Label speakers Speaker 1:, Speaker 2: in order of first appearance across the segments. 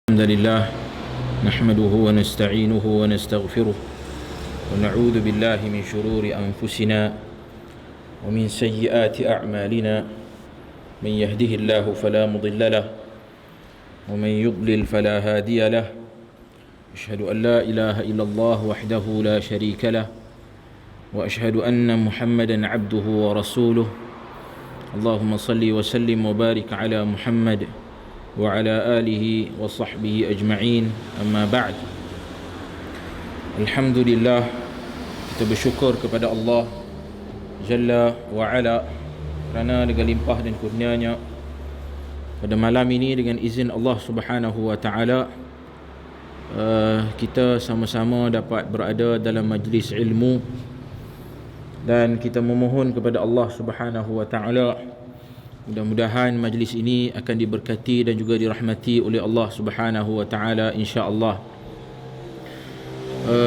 Speaker 1: الحمد لله نحمده ونستعينه ونستغفره ونعوذ بالله من شرور أنفسنا ومن سيئات أعمالنا من يهده الله فلا مضل له ومن يضلل فلا هادي له أشهد أن لا إله إلا الله وحده لا شريك له وأشهد أن محمدا عبده ورسوله اللهم صل وسلم وبارك على محمد وعلى آله وصحبه أجمعين أما بعد. Alhamdulillah, kita bersyukur kepada Allah Jalla wa'ala kerana dengan limpah dan kurnianya pada malam ini dengan izin Allah Subhanahu wa ta'ala kita sama-sama dapat berada dalam majlis ilmu, dan kita memohon kepada Allah Subhanahu wa ta'ala mudah-mudahan majlis ini akan diberkati dan juga dirahmati oleh Allah Subhanahu wa ta'ala insya-Allah.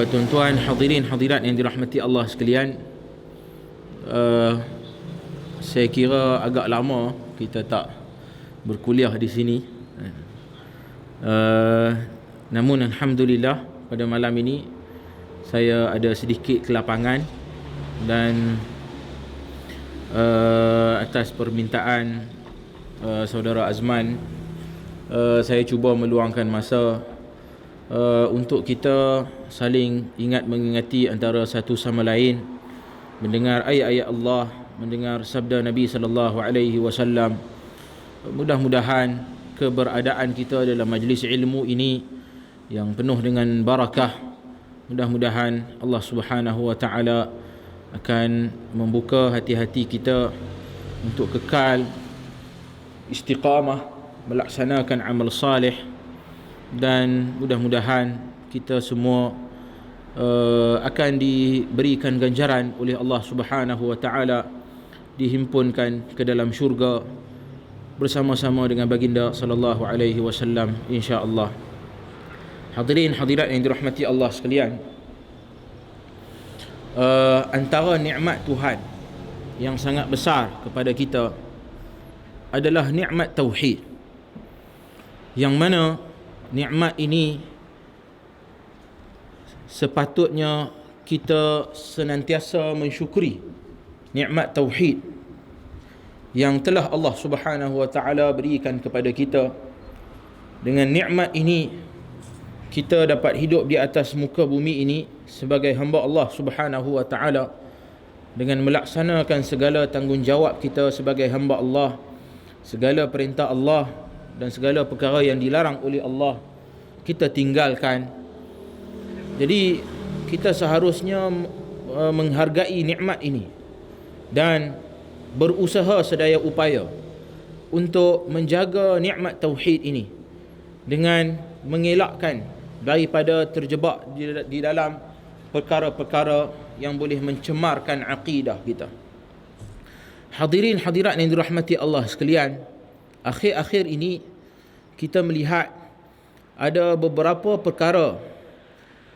Speaker 1: Tuan-tuan hadirin hadirat yang dirahmati Allah sekalian, saya kira agak lama kita tak berkuliah di sini. Namun alhamdulillah pada malam ini saya ada sedikit kelapangan, dan atas permintaan saudara Azman, saya cuba meluangkan masa untuk kita saling ingat mengingati antara satu sama lain, mendengar ayat-ayat Allah, mendengar sabda Nabi sallallahu alaihi wasallam. Mudah-mudahan keberadaan kita dalam majlis ilmu ini yang penuh dengan barakah, mudah-mudahan Allah Subhanahu wa taala akan membuka hati-hati kita untuk kekal istiqamah melaksanakan amal salih, dan mudah-mudahan kita semua akan diberikan ganjaran oleh Allah Subhanahu wa taala, dihimpunkan ke dalam syurga bersama-sama dengan baginda sallallahu alaihi wasallam insya-Allah. Hadirin hadirat yang dirahmati Allah sekalian, antara nikmat Tuhan yang sangat besar kepada kita adalah nikmat tauhid, yang mana nikmat ini sepatutnya kita senantiasa mensyukuri nikmat tauhid yang telah Allah Subhanahu wa taala berikan kepada kita. Dengan nikmat ini kita dapat hidup di atas muka bumi ini sebagai hamba Allah Subhanahu wa taala, dengan melaksanakan segala tanggungjawab kita sebagai hamba Allah, segala perintah Allah dan segala perkara yang dilarang oleh Allah kita tinggalkan. Jadi kita seharusnya menghargai nikmat ini dan berusaha sedaya upaya untuk menjaga nikmat tauhid ini dengan mengelakkan daripada terjebak di dalam perkara-perkara yang boleh mencemarkan akidah kita. Hadirin hadirat yang dirahmati Allah sekalian, akhir-akhir ini kita melihat ada beberapa perkara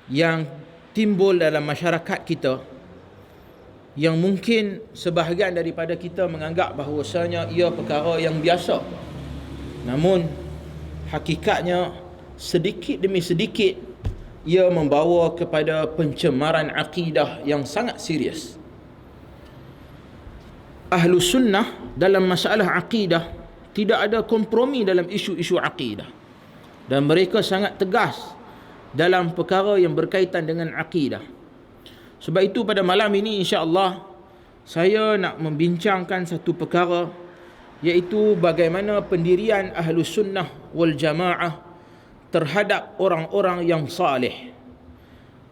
Speaker 1: yang timbul dalam masyarakat kita yang mungkin sebahagian daripada kita menganggap bahawasanya ia perkara yang biasa, namun hakikatnya sedikit demi sedikit ia membawa kepada pencemaran akidah yang sangat serius. Ahlus sunnah dalam masalah akidah tidak ada kompromi dalam isu-isu akidah, dan mereka sangat tegas dalam perkara yang berkaitan dengan akidah. Sebab itu pada malam ini insya-Allah saya nak membincangkan satu perkara, iaitu bagaimana pendirian Ahlus Sunnah wal Jamaah terhadap orang-orang yang saleh.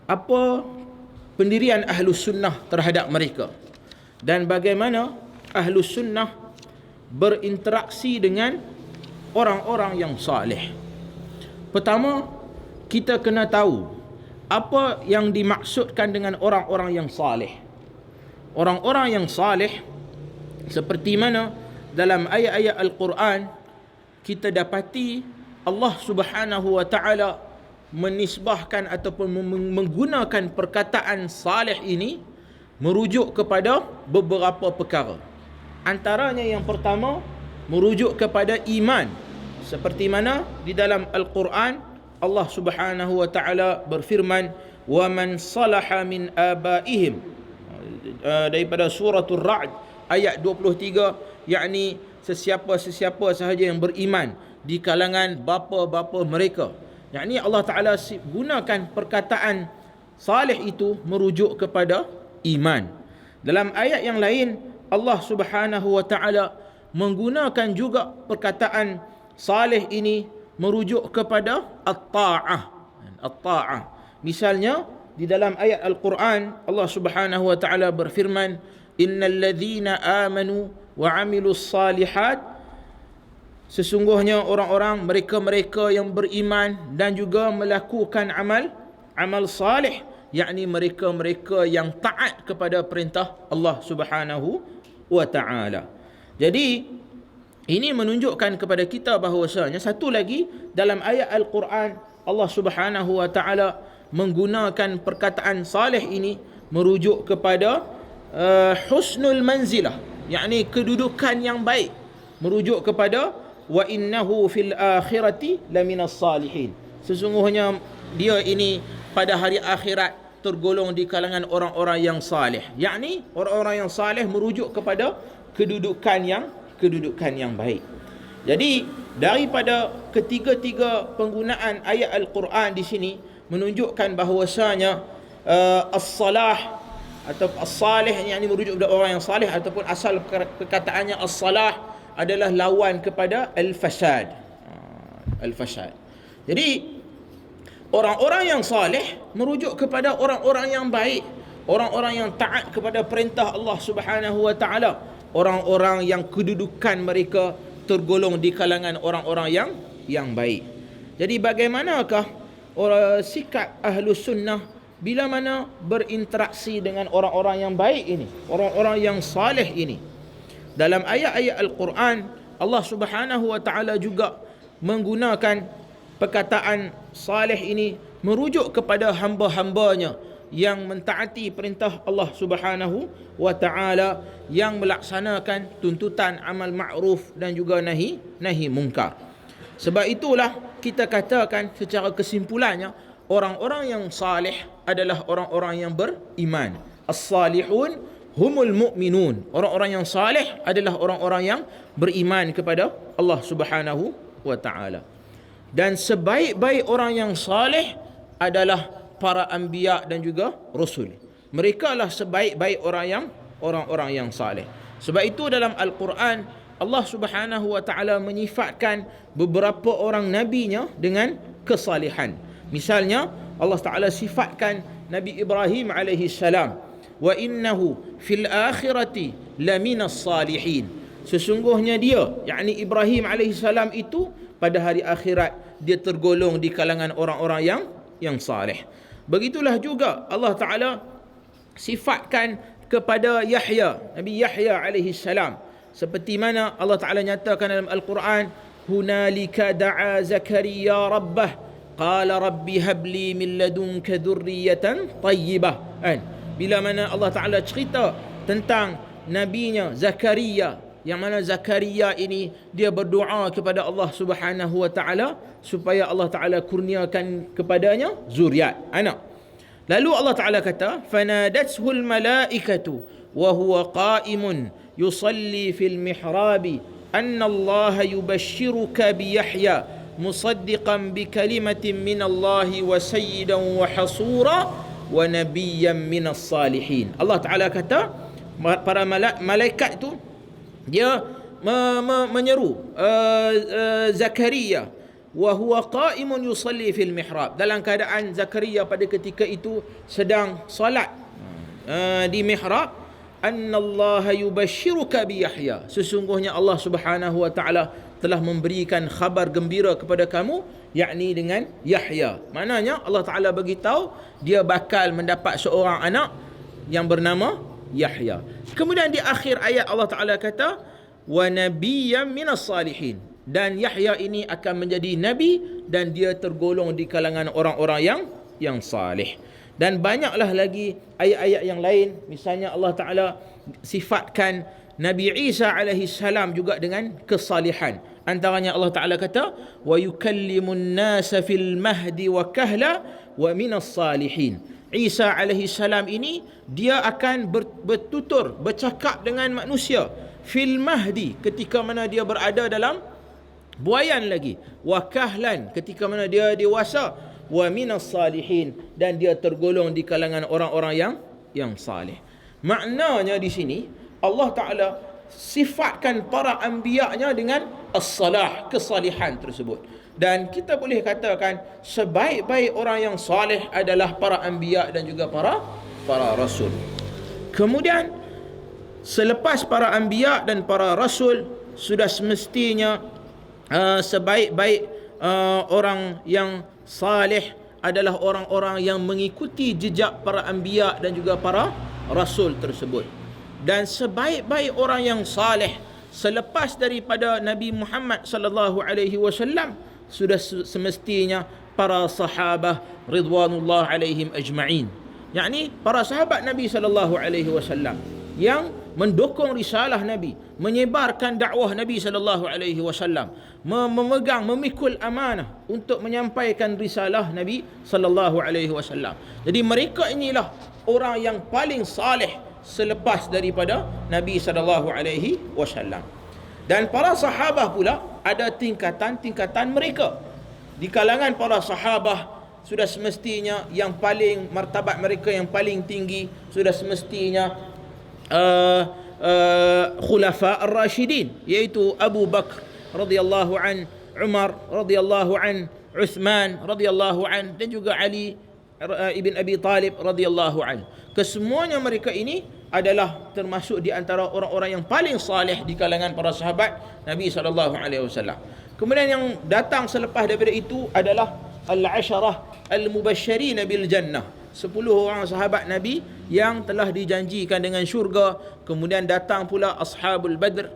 Speaker 1: Apa pendirian Ahlus Sunnah terhadap mereka, dan bagaimana Ahlus Sunnah berinteraksi dengan orang-orang yang saleh. Pertama, kita kena tahu apa yang dimaksudkan dengan orang-orang yang saleh. Orang-orang yang saleh seperti mana dalam ayat-ayat Al-Quran kita dapati Allah Subhanahu wa ta'ala menisbahkan ataupun menggunakan perkataan saleh ini merujuk kepada beberapa perkara. Antaranya yang pertama merujuk kepada iman Seperti mana di dalam Al-Quran Allah Subhanahu wa taala berfirman, "Wa man salaha min abaihim," daripada suratul Ra'd ayat 23, yakni sesiapa-sesiapa sahaja yang beriman di kalangan bapa-bapa mereka. Yakni Allah Taala gunakan perkataan salih itu merujuk kepada iman. Dalam ayat yang lain Allah Subhanahu wa taala menggunakan juga perkataan salih ini merujuk kepada at-ta'ah. At-ta'ah. Misalnya di dalam ayat Al-Quran Allah Subhanahu wa taala berfirman, "Innal ladzina amanu wa 'amilus salihat," sesungguhnya orang-orang mereka-mereka yang beriman dan juga melakukan amal salih, yakni mereka-mereka yang taat kepada perintah Allah Subhanahu wa taala. Jadi ini menunjukkan kepada kita bahawasanya satu lagi dalam ayat Al-Quran Allah Subhanahu wa taala menggunakan perkataan salih ini merujuk kepada husnul manzilah, yakni kedudukan yang baik, merujuk kepada wa innahu fil akhirati laminas salihin, sesungguhnya dia ini pada hari akhirat tergolong di kalangan orang-orang yang salih. Yakni orang-orang yang salih merujuk kepada kedudukan yang baik. Jadi daripada ketiga-tiga penggunaan ayat Al-Quran di sini menunjukkan bahawasanya as-salah atau as-salih, yang merujuk kepada orang yang salih, ataupun asal perkataannya as-salah adalah lawan kepada al-fasad. Al-fasad. Jadi orang-orang yang salih merujuk kepada orang-orang yang baik, orang-orang yang taat kepada perintah Allah Subhanahu wa taala, orang-orang yang kedudukan mereka tergolong di kalangan orang-orang yang baik. Jadi bagaimanakah sikap Ahlus Sunnah bila mana berinteraksi dengan orang-orang yang baik ini, orang-orang yang salih ini? Dalam ayat-ayat Al-Quran Allah Subhanahu wa taala juga menggunakan perkataan salih ini merujuk kepada hamba-hambanya yang mentaati perintah Allah Subhanahu wa taala, yang melaksanakan tuntutan amal ma'ruf dan juga nahi munkar. Sebab itulah kita katakan secara kesimpulannya orang-orang yang salih adalah orang-orang yang beriman. As-salihun humul mu'minun. Orang-orang yang salih adalah orang-orang yang beriman kepada Allah Subhanahu wa taala. Dan sebaik-baik orang yang salih adalah para anbiya dan juga rasul. Mereka lah sebaik-baik orang-orang yang salih. Sebab itu dalam Al-Quran Allah Subhanahu wa taala menyifatkan beberapa orang nabinya dengan kesalihan. Misalnya Allah Taala sifatkan Nabi Ibrahim alaihi salam, wa innahu fil akhirati laminas salihin. Sesungguhnya dia, yakni Ibrahim alaihi salam itu pada hari akhirat dia tergolong di kalangan orang-orang yang salih. Begitulah juga Allah Ta'ala sifatkan kepada Yahya, Nabi Yahya alaihi salam, seperti mana Allah Ta'ala nyatakan dalam Al-Quran, hunalika da'a Zakaria rabbah qala rabbi habli min ladunka dhurriyatan tayyibah. Bila mana Allah Ta'ala cerita tentang nabinya Zakaria, yang mana Zakaria ini dia berdoa kepada Allah Subhanahu wa taala supaya Allah Taala kurniakan kepadanya zuriat, anak. Lalu Allah Taala kata, fanadathul malaikatu wa huwa qa'imun yusalli fil mihrabi anna Allah yubashshiruka bi Yahya musaddiqan bi kalimatin min Allah wa sayyidan wa hasura wa nabiyyan minas salihin. Allah Taala kata para malaikat itu dia menyeru Zakaria wa huwa qa'imun yusalli fil mihrab, dalam keadaan Zakaria pada ketika itu sedang salat di mihrab, annallaha yubashshiruka bi Yahya, sesungguhnya Allah Subhanahu wa taala telah memberikan khabar gembira kepada kamu, yakni dengan Yahya. Maknanya Allah Taala beritahu dia bakal mendapat seorang anak yang bernama Yahya. Kemudian di akhir ayat Allah Ta'ala kata wa nabiyyan minas salihin, dan Yahya ini akan menjadi nabi dan dia tergolong di kalangan orang-orang yang salih. Dan banyaklah lagi ayat-ayat yang lain, misalnya Allah Ta'ala sifatkan Nabi Isa alaihi salam juga dengan kesalihan. Antaranya Allah Ta'ala kata, wa yukallimun nasa fil mahdi wa kahla wa minas salihin. Isa alaihi salam ini dia akan bertutur, bercakap dengan manusia fil mahdi, ketika mana dia berada dalam buayan lagi, wa kahlan, ketika mana dia dewasa, wa minas salihin, dan dia tergolong di kalangan orang-orang yang salih. Maknanya di sini Allah Ta'ala sifatkan para anbiya-Nya dengan as-salah, kesalihan tersebut. Dan kita boleh katakan sebaik-baik orang yang salih adalah para anbiya dan juga para rasul. Kemudian selepas para anbiya dan para rasul, sudah semestinya sebaik-baik orang yang salih adalah orang-orang yang mengikuti jejak para anbiya dan juga para rasul tersebut. Dan sebaik-baik orang yang salih selepas daripada Nabi Muhammad sallallahu alaihi wasallam sudah semestinya para sahabah ridwanullah alaihim ajma'in. Yakni para sahabat Nabi sallallahu alaihi wasallam yang mendukung risalah Nabi, menyebarkan dakwah Nabi sallallahu alaihi wasallam, memegang, memikul amanah untuk menyampaikan risalah Nabi sallallahu alaihi wasallam. Jadi mereka inilah orang yang paling salih selepas daripada Nabi sallallahu alaihi wasallam. Dan para sahabah pula ada tingkatan-tingkatan mereka. Di kalangan para sahabah sudah semestinya yang paling martabat mereka yang paling tinggi sudah semestinya khulafa ar-rasyidin, iaitu Abu Bakar radhiyallahu an, Umar radhiyallahu an, Uthman radhiyallahu an, dan juga Ali ibn Abi Talib radhiyallahu an. Kesemuanya mereka ini adalah termasuk di antara orang-orang yang paling salih di kalangan para sahabat Nabi sallallahu alaihi wasallam. Kemudian yang datang selepas daripada itu adalah al-asharah al-mubasysyirin bil jannah, 10 orang sahabat Nabi yang telah dijanjikan dengan syurga. Kemudian datang pula ashabul badr,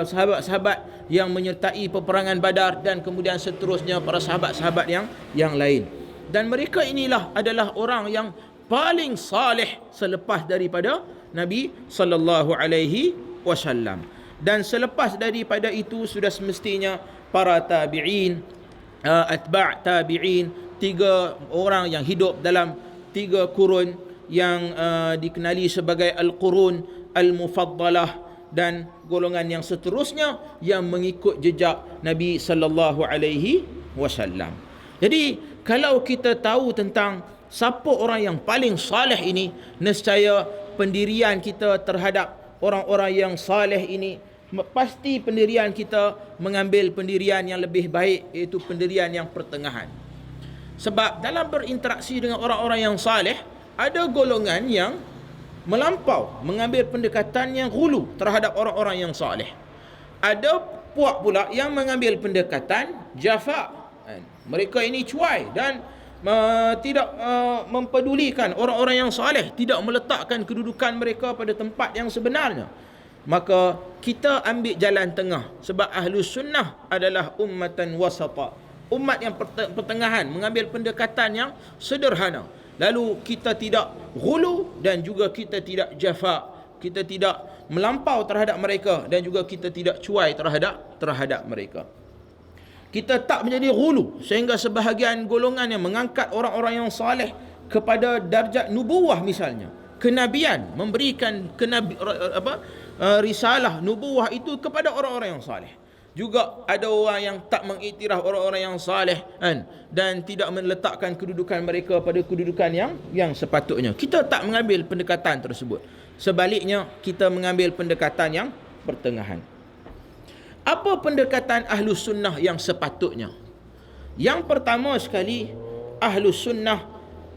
Speaker 1: sahabat-sahabat yang menyertai peperangan Badar, dan kemudian seterusnya para sahabat-sahabat yang lain. Dan mereka inilah adalah orang yang paling salih selepas daripada Nabi sallallahu alaihi wasallam. Dan selepas daripada itu sudah semestinya para tabi'in, atba' tabi'in, 3 orang yang hidup dalam 3 kurun yang dikenali sebagai al-qurun al-mufaddalah, dan golongan yang seterusnya yang mengikut jejak Nabi sallallahu alaihi wasallam. Jadi kalau kita tahu tentang siapa orang yang paling salih ini, nescaya pendirian kita terhadap orang-orang yang salih ini, pasti pendirian kita mengambil pendirian yang lebih baik, iaitu pendirian yang pertengahan. Sebab dalam berinteraksi dengan orang-orang yang salih, ada golongan yang melampau, mengambil pendekatan yang ghulu terhadap orang-orang yang salih. Ada puak pula yang mengambil pendekatan jafa. Mereka ini cuai dan tidak mempedulikan orang-orang yang salih, tidak meletakkan kedudukan mereka pada tempat yang sebenarnya. Maka kita ambil jalan tengah, sebab ahlus sunnah adalah ummatan wasata, umat yang pertengahan, mengambil pendekatan yang sederhana. Lalu kita tidak ghulu dan juga kita tidak jafa, kita tidak melampau terhadap mereka dan juga kita tidak cuai terhadap mereka. Kita tak menjadi ghulu sehingga sebahagian golongan yang mengangkat orang-orang yang saleh kepada darjat nubuwah, misalnya kenabian, memberikan risalah nubuwah itu kepada orang-orang yang saleh. Juga ada orang yang tak mengiktiraf orang-orang yang saleh dan tidak meletakkan kedudukan mereka pada kedudukan yang sepatutnya. Kita tak mengambil pendekatan tersebut. Sebaliknya, kita mengambil pendekatan yang pertengahan. Apa pendekatan ahlus sunnah yang sepatutnya? Yang pertama sekali, ahlus sunnah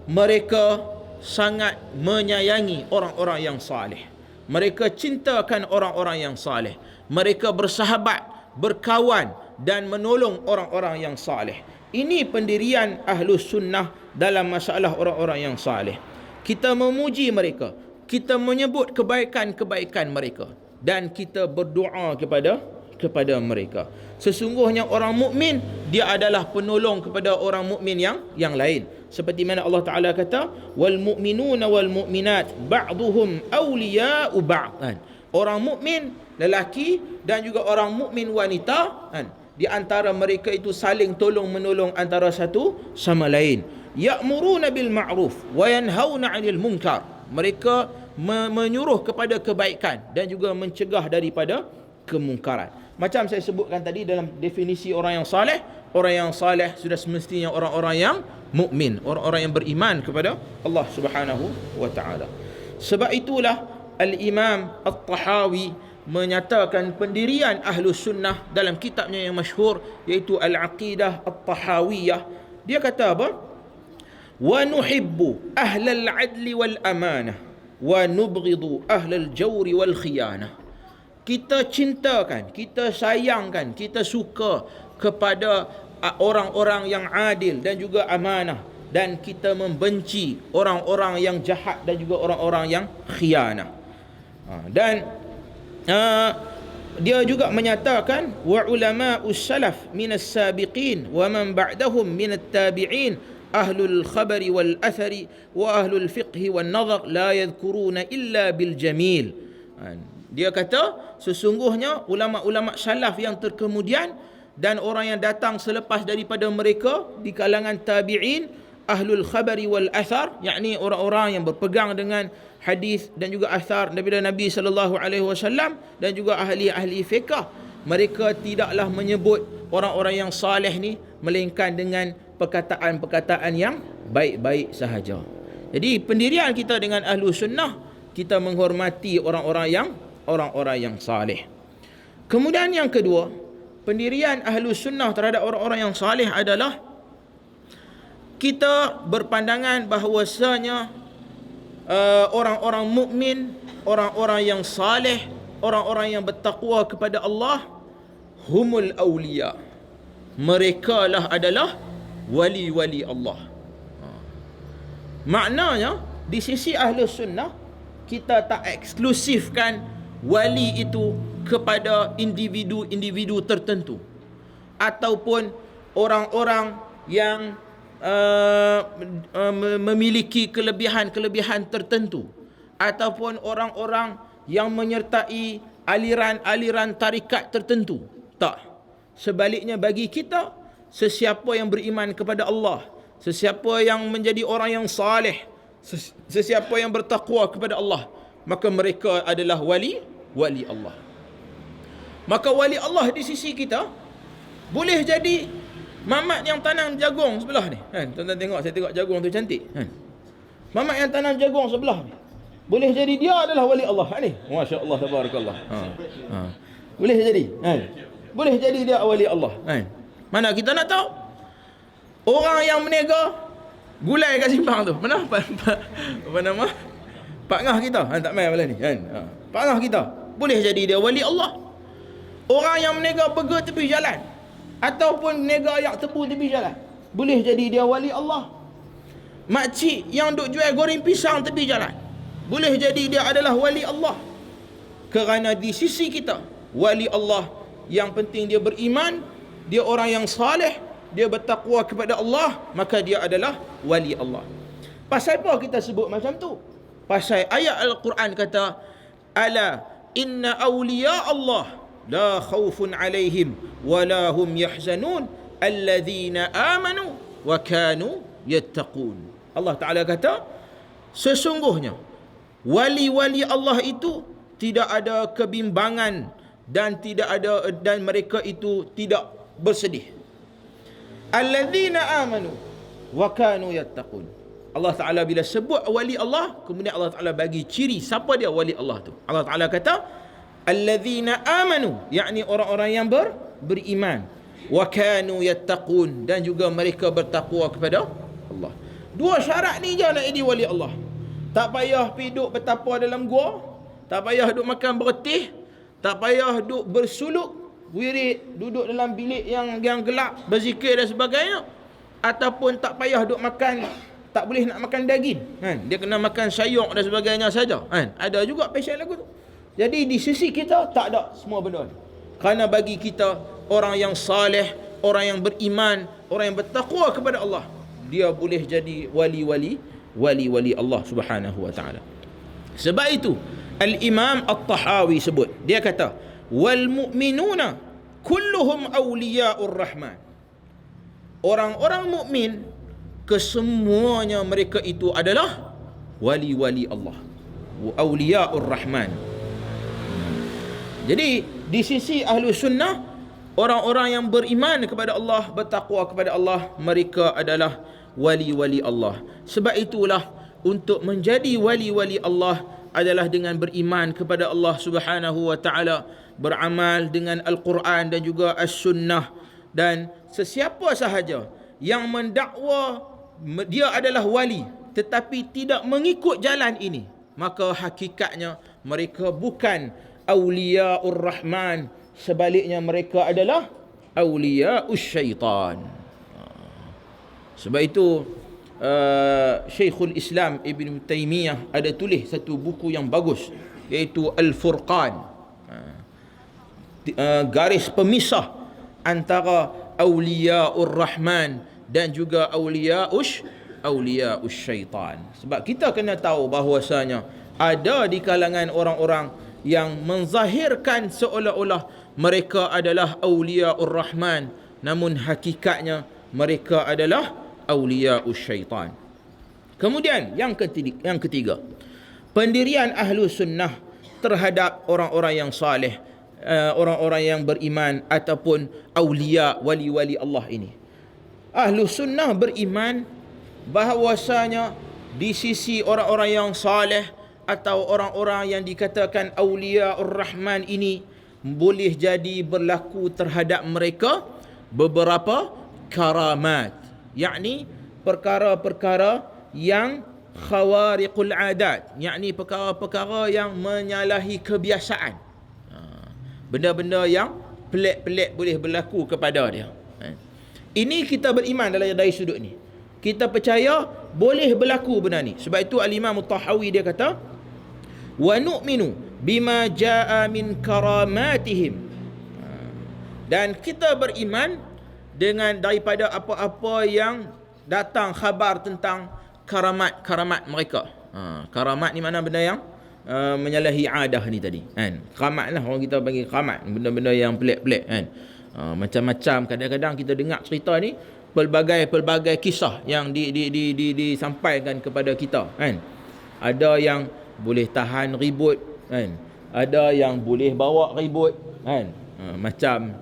Speaker 1: mereka sangat menyayangi orang-orang yang saleh. Mereka cintakan orang-orang yang saleh. Mereka bersahabat, berkawan dan menolong orang-orang yang saleh. Ini pendirian ahlus sunnah dalam masalah orang-orang yang saleh. Kita memuji mereka, kita menyebut kebaikan-kebaikan mereka, dan kita berdoa kepada mereka. Sesungguhnya orang mukmin dia adalah penolong kepada orang mukmin yang lain. Seperti mana Allah Taala kata, wal mu'minuna wal mu'minat ba'duhum awliya'u ba'd. Orang mukmin lelaki dan juga orang mukmin wanita, kan? Di antara mereka itu saling tolong menolong antara satu sama lain. Ya'muruna bil ma'ruf wa yanhauna 'anil munkar. Mereka menyuruh kepada kebaikan dan juga mencegah daripada kemungkaran. Macam saya sebutkan tadi dalam definisi orang yang saleh sudah semestinya orang-orang yang mukmin, orang-orang yang beriman kepada Allah Subhanahu wa taala. Sebab itulah Al-Imam At-Tahawi menyatakan pendirian Ahlus Sunnah dalam kitabnya yang masyhur, iaitu Al-Aqidah At-Tahawiyah. Dia kata apa? Wa nuhibbu ahlal adli wal amanah wa nubghidu ahlal jawri wal khiyanah. Kita cintakan, kita sayangkan, kita suka kepada orang-orang yang adil dan juga amanah, dan kita membenci orang-orang yang jahat dan juga orang-orang yang khianah. Dan dia juga menyatakan wa ulama'us salaf minas sabiqin wa man ba'dahum minat tabi'in ahlul khabari wal athari wa ahlul fiqhi wan nazar la yadhkuruna illa bil jamil. Dia kata sesungguhnya ulama-ulama salaf yang terkemudian dan orang yang datang selepas daripada mereka di kalangan tabi'in, ahlul khabari wal athar, yakni orang-orang yang berpegang dengan hadis dan juga athar daripada Nabi sallallahu alaihi wasallam, dan juga ahli-ahli fiqh, mereka tidaklah menyebut orang-orang yang saleh ni melainkan dengan perkataan-perkataan yang baik-baik sahaja. Jadi pendirian kita dengan ahlu sunnah, kita menghormati orang-orang yang saleh. Kemudian yang kedua, pendirian ahlu sunnah terhadap orang-orang yang saleh adalah kita berpandangan bahawasanya orang-orang mukmin, orang-orang yang saleh, orang-orang yang bertakwa kepada Allah, humul awliya. Mereka lah adalah wali-wali Allah. Maknanya di sisi ahli sunnah, kita tak eksklusifkan wali itu kepada individu-individu tertentu ataupun orang-orang yang memiliki kelebihan-kelebihan tertentu ataupun orang-orang yang menyertai aliran-aliran tarikat tertentu. Tak. Sebaliknya bagi kita, sesiapa yang beriman kepada Allah, sesiapa yang menjadi orang yang saleh, sesiapa yang bertakwa kepada Allah, maka mereka adalah wali Allah. Maka wali Allah di sisi kita boleh jadi mamat yang tanam jagung sebelah ni, kan? Tuan-tuan tengok, saya tengok jagung tu cantik, kan? Mamat yang tanam jagung sebelah ni, boleh jadi dia adalah wali Allah ni. Masya-Allah, tabarakallah. Boleh jadi, kan? Boleh jadi dia wali Allah, kan? Mana kita nak tahu? Orang yang menega gulai kat simpang tu, mana apa nama? Pak ngah kita, tak mai malam ni, kan? Pak ngah kita, boleh jadi dia wali Allah. Orang yang menega burger tepi jalan ataupun menega ayak tebu tepi jalan, boleh jadi dia wali Allah. Makcik yang duk jual goreng pisang tepi jalan, boleh jadi dia adalah wali Allah. Kerana di sisi kita, wali Allah yang penting dia beriman, dia orang yang saleh, dia bertakwa kepada Allah, maka dia adalah wali Allah. Pasal apa kita sebut macam tu? Pasal ayat Al-Quran kata, ala inna awliya Allah la khawfun alaihim wa la hum yahzanun alladhina amanu wa kanu yattaqun. Allah Ta'ala kata, sesungguhnya wali-wali Allah itu tidak ada kebimbangan dan mereka itu tidak bersedih. Alladhina amanu wa kanu yattaqun. Allah Ta'ala bila sebut wali Allah, kemudian Allah Ta'ala bagi ciri siapa dia wali Allah tu. Allah Ta'ala kata alladzina amanu, yakni orang-orang yang beriman, wa kanu yattaqun, dan juga mereka bertakwa kepada Allah. Dua syarat ni je nak jadi wali Allah. Tak payah duduk bertapa dalam gua, tak payah duduk makan bertih, tak payah duduk bersuluk wirid, duduk dalam bilik yang gelap berzikir dan sebagainya, ataupun tak payah duduk makan, tak boleh nak makan daging, kan? Dia kena makan sayur dan sebagainya saja, kan? Ada juga pasal lagu tu. Jadi di sisi kita tak ada semua benda ni. Kerana bagi kita, orang yang saleh, orang yang beriman, orang yang bertakwa kepada Allah, dia boleh jadi wali-wali Allah Subhanahu wa taala. Sebab itu Al-Imam At-Tahawi sebut, dia kata, wal mu'minuna kulluhum awliya'ur rahman. Orang-orang mukmin kesemuanya mereka itu adalah wali-wali Allah, awliya'ur rahman. Jadi di sisi ahlu sunnah, orang-orang yang beriman kepada Allah, bertakwa kepada Allah, mereka adalah wali-wali Allah. Sebab itulah untuk menjadi wali-wali Allah adalah dengan beriman kepada Allah Subhanahu wa taala, beramal dengan Al-Quran dan juga As-Sunnah. Dan sesiapa sahaja yang mendakwa dia adalah wali tetapi tidak mengikut jalan ini, maka hakikatnya mereka bukan awliya'ur rahman, sebaliknya mereka adalah awliya'us syaitan. Sebab itu Syekhul Islam Ibn Taymiyah ada tulis satu buku yang bagus, iaitu Al-Furqan, garis pemisah antara awliya'ur rahman dan juga awliya'us syaitan. Sebab kita kena tahu bahawasanya ada di kalangan orang-orang yang menzahirkan seolah-olah mereka adalah awliya'ur rahman, namun hakikatnya mereka adalah awliya'us syaitan. Kemudian yang ketiga, pendirian ahlu sunnah terhadap orang-orang yang saleh, orang-orang yang beriman ataupun awliya, wali-wali Allah ini. Ahlu sunnah beriman bahawasanya di sisi orang-orang yang saleh atau orang-orang yang dikatakan awliya'ur rahman ini boleh jadi berlaku terhadap mereka beberapa karamat, yakni perkara-perkara yang khawariqul adat, yakni perkara-perkara yang menyalahi kebiasaan, benda-benda yang pelik-pelik boleh berlaku kepada dia. Ini kita beriman dari sudut ni, kita percaya boleh berlaku benda ni. Sebab itu Al-Imam At-Tahawi dia kata, wa nu'minu bima jaa min karamatihim, dan kita beriman dengan daripada apa-apa yang datang khabar tentang karamat mereka. Karamat ni mana benda yang menyalahi adah ni tadi kan. Karamat lah orang kita panggil karamat, benda-benda yang pelik-pelik kan. Macam-macam, kadang-kadang kita dengar cerita ni, pelbagai kisah yang disampaikan kepada kita kan. Ada yang boleh tahan ribut kan, ada yang boleh bawa ribut kan. Macam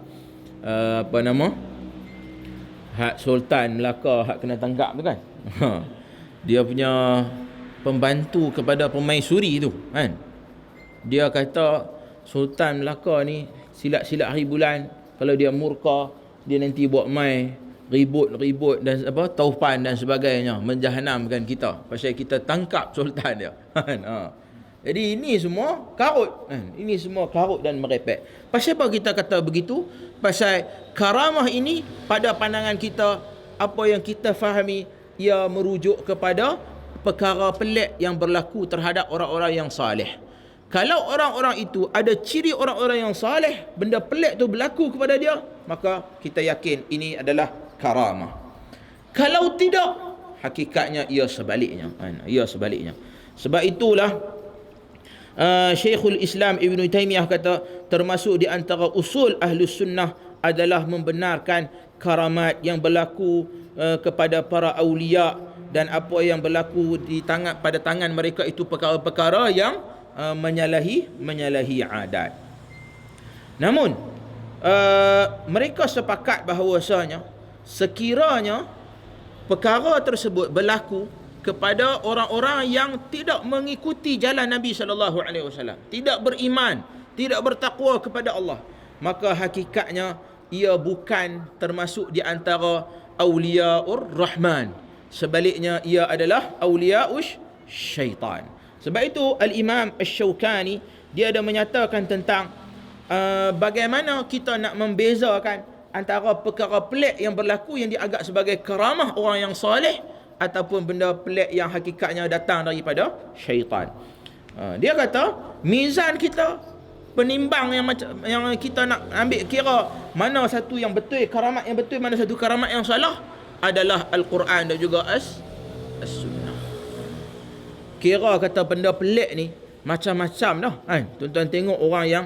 Speaker 1: hak Sultan Melaka, hak kena tangkap tu kan. Dia punya pembantu kepada permaisuri tu kan, dia kata Sultan Melaka ni silat-silat hari bulan, kalau dia murka dia nanti buat mai ribut dan taufan dan sebagainya, menjahanamkan kita pasal kita tangkap sultan dia kan. Jadi ini semua karut kan? Ini semua karut dan merepek. Pasal apa kita kata begitu? Pasal karamah ini pada pandangan kita, apa yang kita fahami, ia merujuk kepada perkara pelik yang berlaku terhadap orang-orang yang saleh. Kalau orang-orang itu ada ciri orang-orang yang saleh, benda pelik tu berlaku kepada dia, maka kita yakin ini adalah karamah. Kalau tidak, hakikatnya ia sebaliknya. Ia sebaliknya. Sebab itulah Syekhul Islam Ibn Taymiyah kata, termasuk di antara usul Ahlus Sunnah adalah membenarkan karamat yang berlaku kepada para awliya, dan apa yang berlaku pada tangan mereka itu perkara-perkara yang menyalahi adat. Namun mereka sepakat bahawasanya sekiranya perkara tersebut berlaku kepada orang-orang yang tidak mengikuti jalan Nabi SAW, tidak beriman, tidak bertakwa kepada Allah, maka hakikatnya ia bukan termasuk di antara awliya'ur rahman, sebaliknya ia adalah awliya'us syaitan. Sebab itu Al-Imam Asy-Syaukani dia ada menyatakan tentang bagaimana kita nak membezakan antara perkara pelik yang berlaku yang dianggap sebagai karamah orang yang soleh ataupun benda pelik yang hakikatnya datang daripada syaitan. Dia kata mizan kita, penimbang yang kita nak ambil kira mana satu yang betul, karamat yang betul, mana satu karamat yang salah, adalah Al-Quran dan juga As-Sunnah. Kira kata benda pelik ni macam-macam dah kan. Tuan-tuan tengok orang yang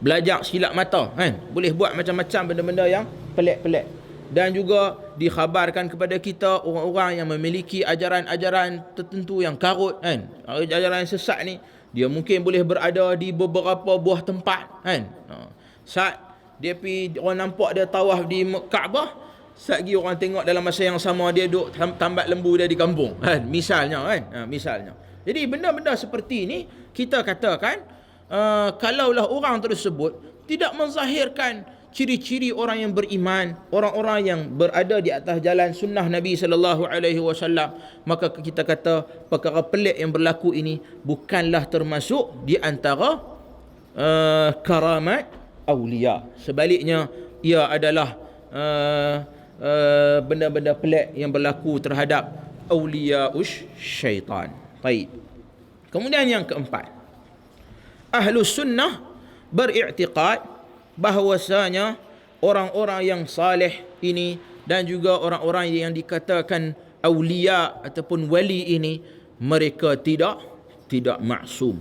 Speaker 1: belajar silat mata kan, boleh buat macam-macam benda-benda yang pelik-pelik. Dan juga dikhabarkan kepada kita orang-orang yang memiliki ajaran-ajaran tertentu yang karut kan, ajaran yang sesat ni, dia mungkin boleh berada di beberapa buah tempat kan. Saat dia pergi, orang nampak dia tawaf di Kaabah, saat lagi orang tengok dalam masa yang sama dia duduk tambat lembu dia di kampung kan, misalnya kan, misalnya. Jadi benda-benda seperti ni kita katakan kalaulah orang tersebut tidak menzahirkan ciri-ciri orang yang beriman, orang-orang yang berada di atas jalan sunnah Nabi sallallahu alaihi wasallam, maka kita kata perkara pelik yang berlaku ini bukanlah termasuk di antara karamat awliya. Sebaliknya ia adalah benda-benda pelik yang berlaku terhadap awliyaus syaitan. Baik. Kemudian yang keempat, Ahlus Sunnah beriktikad bahawasanya orang-orang yang saleh ini dan juga orang-orang yang dikatakan awliya ataupun wali ini, mereka tidak maksum.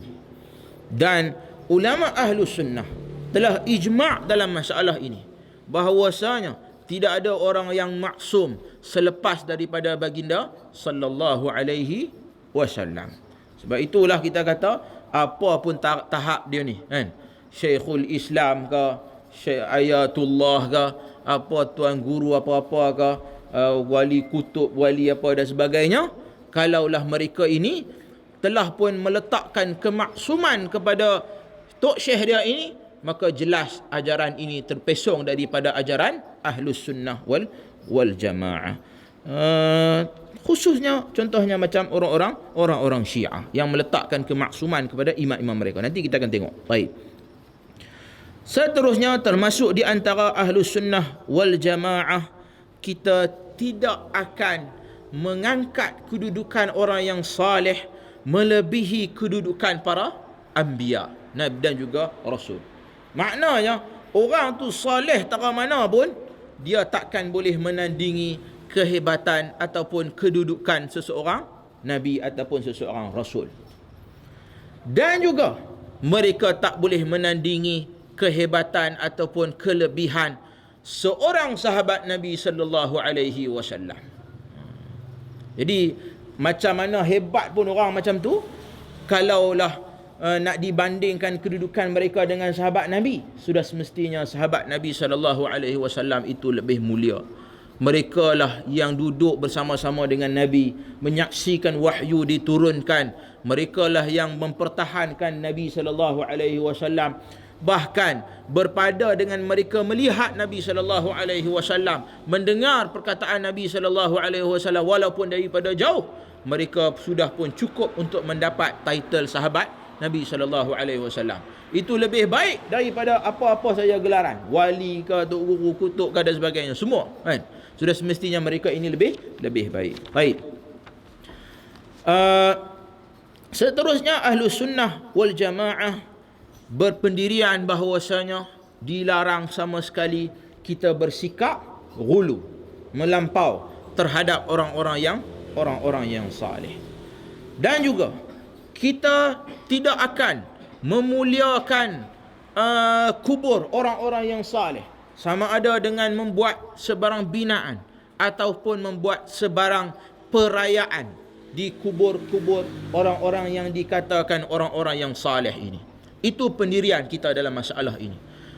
Speaker 1: Dan ulama Ahlus Sunnah telah ijma' dalam masalah ini bahawasanya tidak ada orang yang maksum selepas daripada baginda sallallahu alaihi wasallam. Sebab itulah kita kata apa pun tahap dia ni kan, Syekhul Islam ke, Syekh Ayatullah ke, apa tuan guru apa-apa ke, wali kutub, wali apa dan sebagainya, kalaulah mereka ini telah pun meletakkan kemaksuman kepada tok syekh dia ini, maka jelas ajaran ini terpesong daripada ajaran Ahlus Sunnah wal Jamaah. Khususnya contohnya macam orang-orang Syiah yang meletakkan kemaksuman kepada imam-imam mereka. Nanti kita akan tengok. Baik. Seterusnya termasuk di antara Ahlus Sunnah wal Jamaah, kita tidak akan mengangkat kedudukan orang yang saleh melebihi kedudukan para anbiya, nabi dan juga rasul. Maknanya orang tu saleh tak mana pun, dia takkan boleh menandingi kehebatan ataupun kedudukan seseorang nabi ataupun seseorang rasul. Dan juga mereka tak boleh menandingi kehebatan ataupun kelebihan seorang sahabat Nabi sallallahu alaihi wasallam. Jadi macam mana hebat pun orang macam tu, kalaulah nak dibandingkan kedudukan mereka dengan sahabat Nabi, sudah semestinya sahabat Nabi sallallahu alaihi wasallam itu lebih mulia. Mereka lah yang duduk bersama-sama dengan Nabi, menyaksikan wahyu diturunkan. Mereka lah yang mempertahankan Nabi sallallahu alaihi wasallam. Bahkan berpada dengan mereka melihat Nabi sallallahu alaihi wasallam, mendengar perkataan Nabi sallallahu alaihi wasallam walaupun daripada jauh, mereka sudah pun cukup untuk mendapat title sahabat Nabi sallallahu alaihi wasallam. Itu lebih baik daripada apa-apa saja gelaran, wali ke, tok guru, kutub ke dan sebagainya, semua kan. Sudah semestinya mereka ini lebih baik. Baik. Seterusnya Ahlus Sunnah wal Jamaah berpendirian bahawasanya dilarang sama sekali kita bersikap ghulu, melampau terhadap orang-orang yang saleh. Dan juga kita tidak akan memuliakan kubur orang-orang yang saleh, sama ada dengan membuat sebarang binaan ataupun membuat sebarang perayaan di kubur-kubur orang-orang yang dikatakan orang-orang yang saleh ini. Itu pendirian kita dalam masalah ini.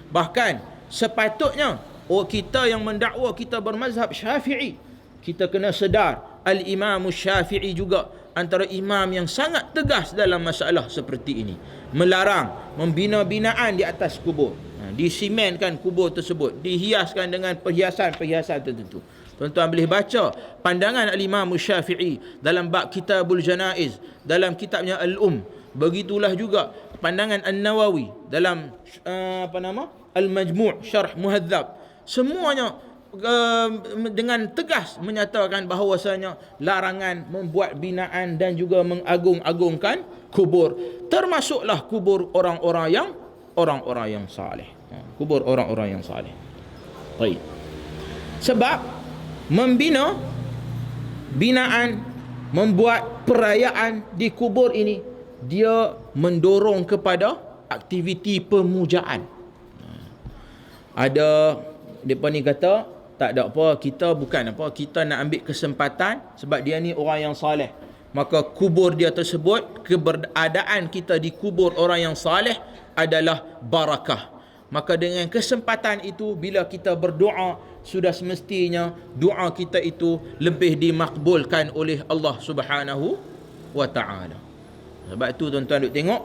Speaker 1: Bahkan sepatutnya kita yang mendakwa kita bermazhab Syafi'i, kita kena sedar Al-Imam Syafi'i juga antara imam yang sangat tegas dalam masalah seperti ini, melarang membina binaan di atas kubur, disimenkan kubur tersebut, dihiaskan dengan perhiasan-perhiasan tertentu. Tuan-tuan boleh baca pandangan Al-Imam Syafi'i dalam bab Kitabul Janaiz, dalam kitabnya Al-Um. Begitulah juga pandangan An-Nawawi dalam Al-Majmu' Syarh Muhadzab. Semuanya dengan tegas menyatakan bahawasanya larangan membuat binaan dan juga mengagung-agungkan kubur, termasuklah kubur orang-orang yang saleh. Kubur orang-orang yang saleh. Baik. Sebab membina binaan, membuat perayaan di kubur ini dia mendorong kepada aktiviti pemujaan. Ada depa ni kata tak ada apa, kita bukan apa, kita nak ambil kesempatan sebab dia ni orang yang saleh. Maka kubur dia tersebut, keberadaan kita di kubur orang yang saleh adalah barakah. Maka dengan kesempatan itu, bila kita berdoa, sudah semestinya doa kita itu lebih dimakbulkan oleh Allah Subhanahu wa ta'ala. Sebab itu tuan-tuan duk tengok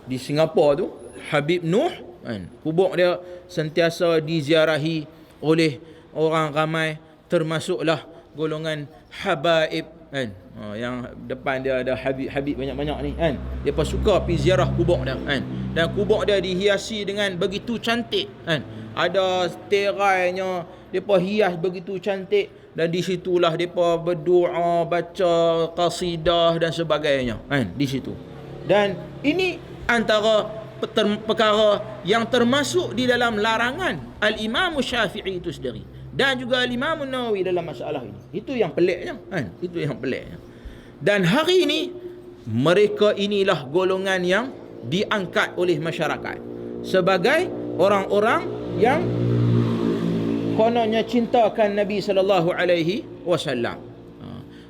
Speaker 1: di Singapura tu, Habib Nuh kan, kubur dia sentiasa diziarahi oleh orang ramai, termasuklah golongan habaib kan. Yang depan dia ada habib banyak-banyak ni kan. Depa suka pergi ziarah kubur dia kan. Dan kubur dia dihiasi dengan begitu cantik kan. Ada tirainya, depa hias begitu cantik, dan di situlah depa berdoa, baca qasidah dan sebagainya kan, di situ. Dan ini antara perkara yang termasuk di dalam larangan Al-Imam Syafi'i itu sendiri dan juga Al-Imam Nawawi dalam masalah ini. Itu yang peliknya kan, itu yang peliknya. Dan hari ini mereka inilah golongan yang diangkat oleh masyarakat sebagai orang-orang yang kononnya cintakan Nabi sallallahu alaihi wasallam.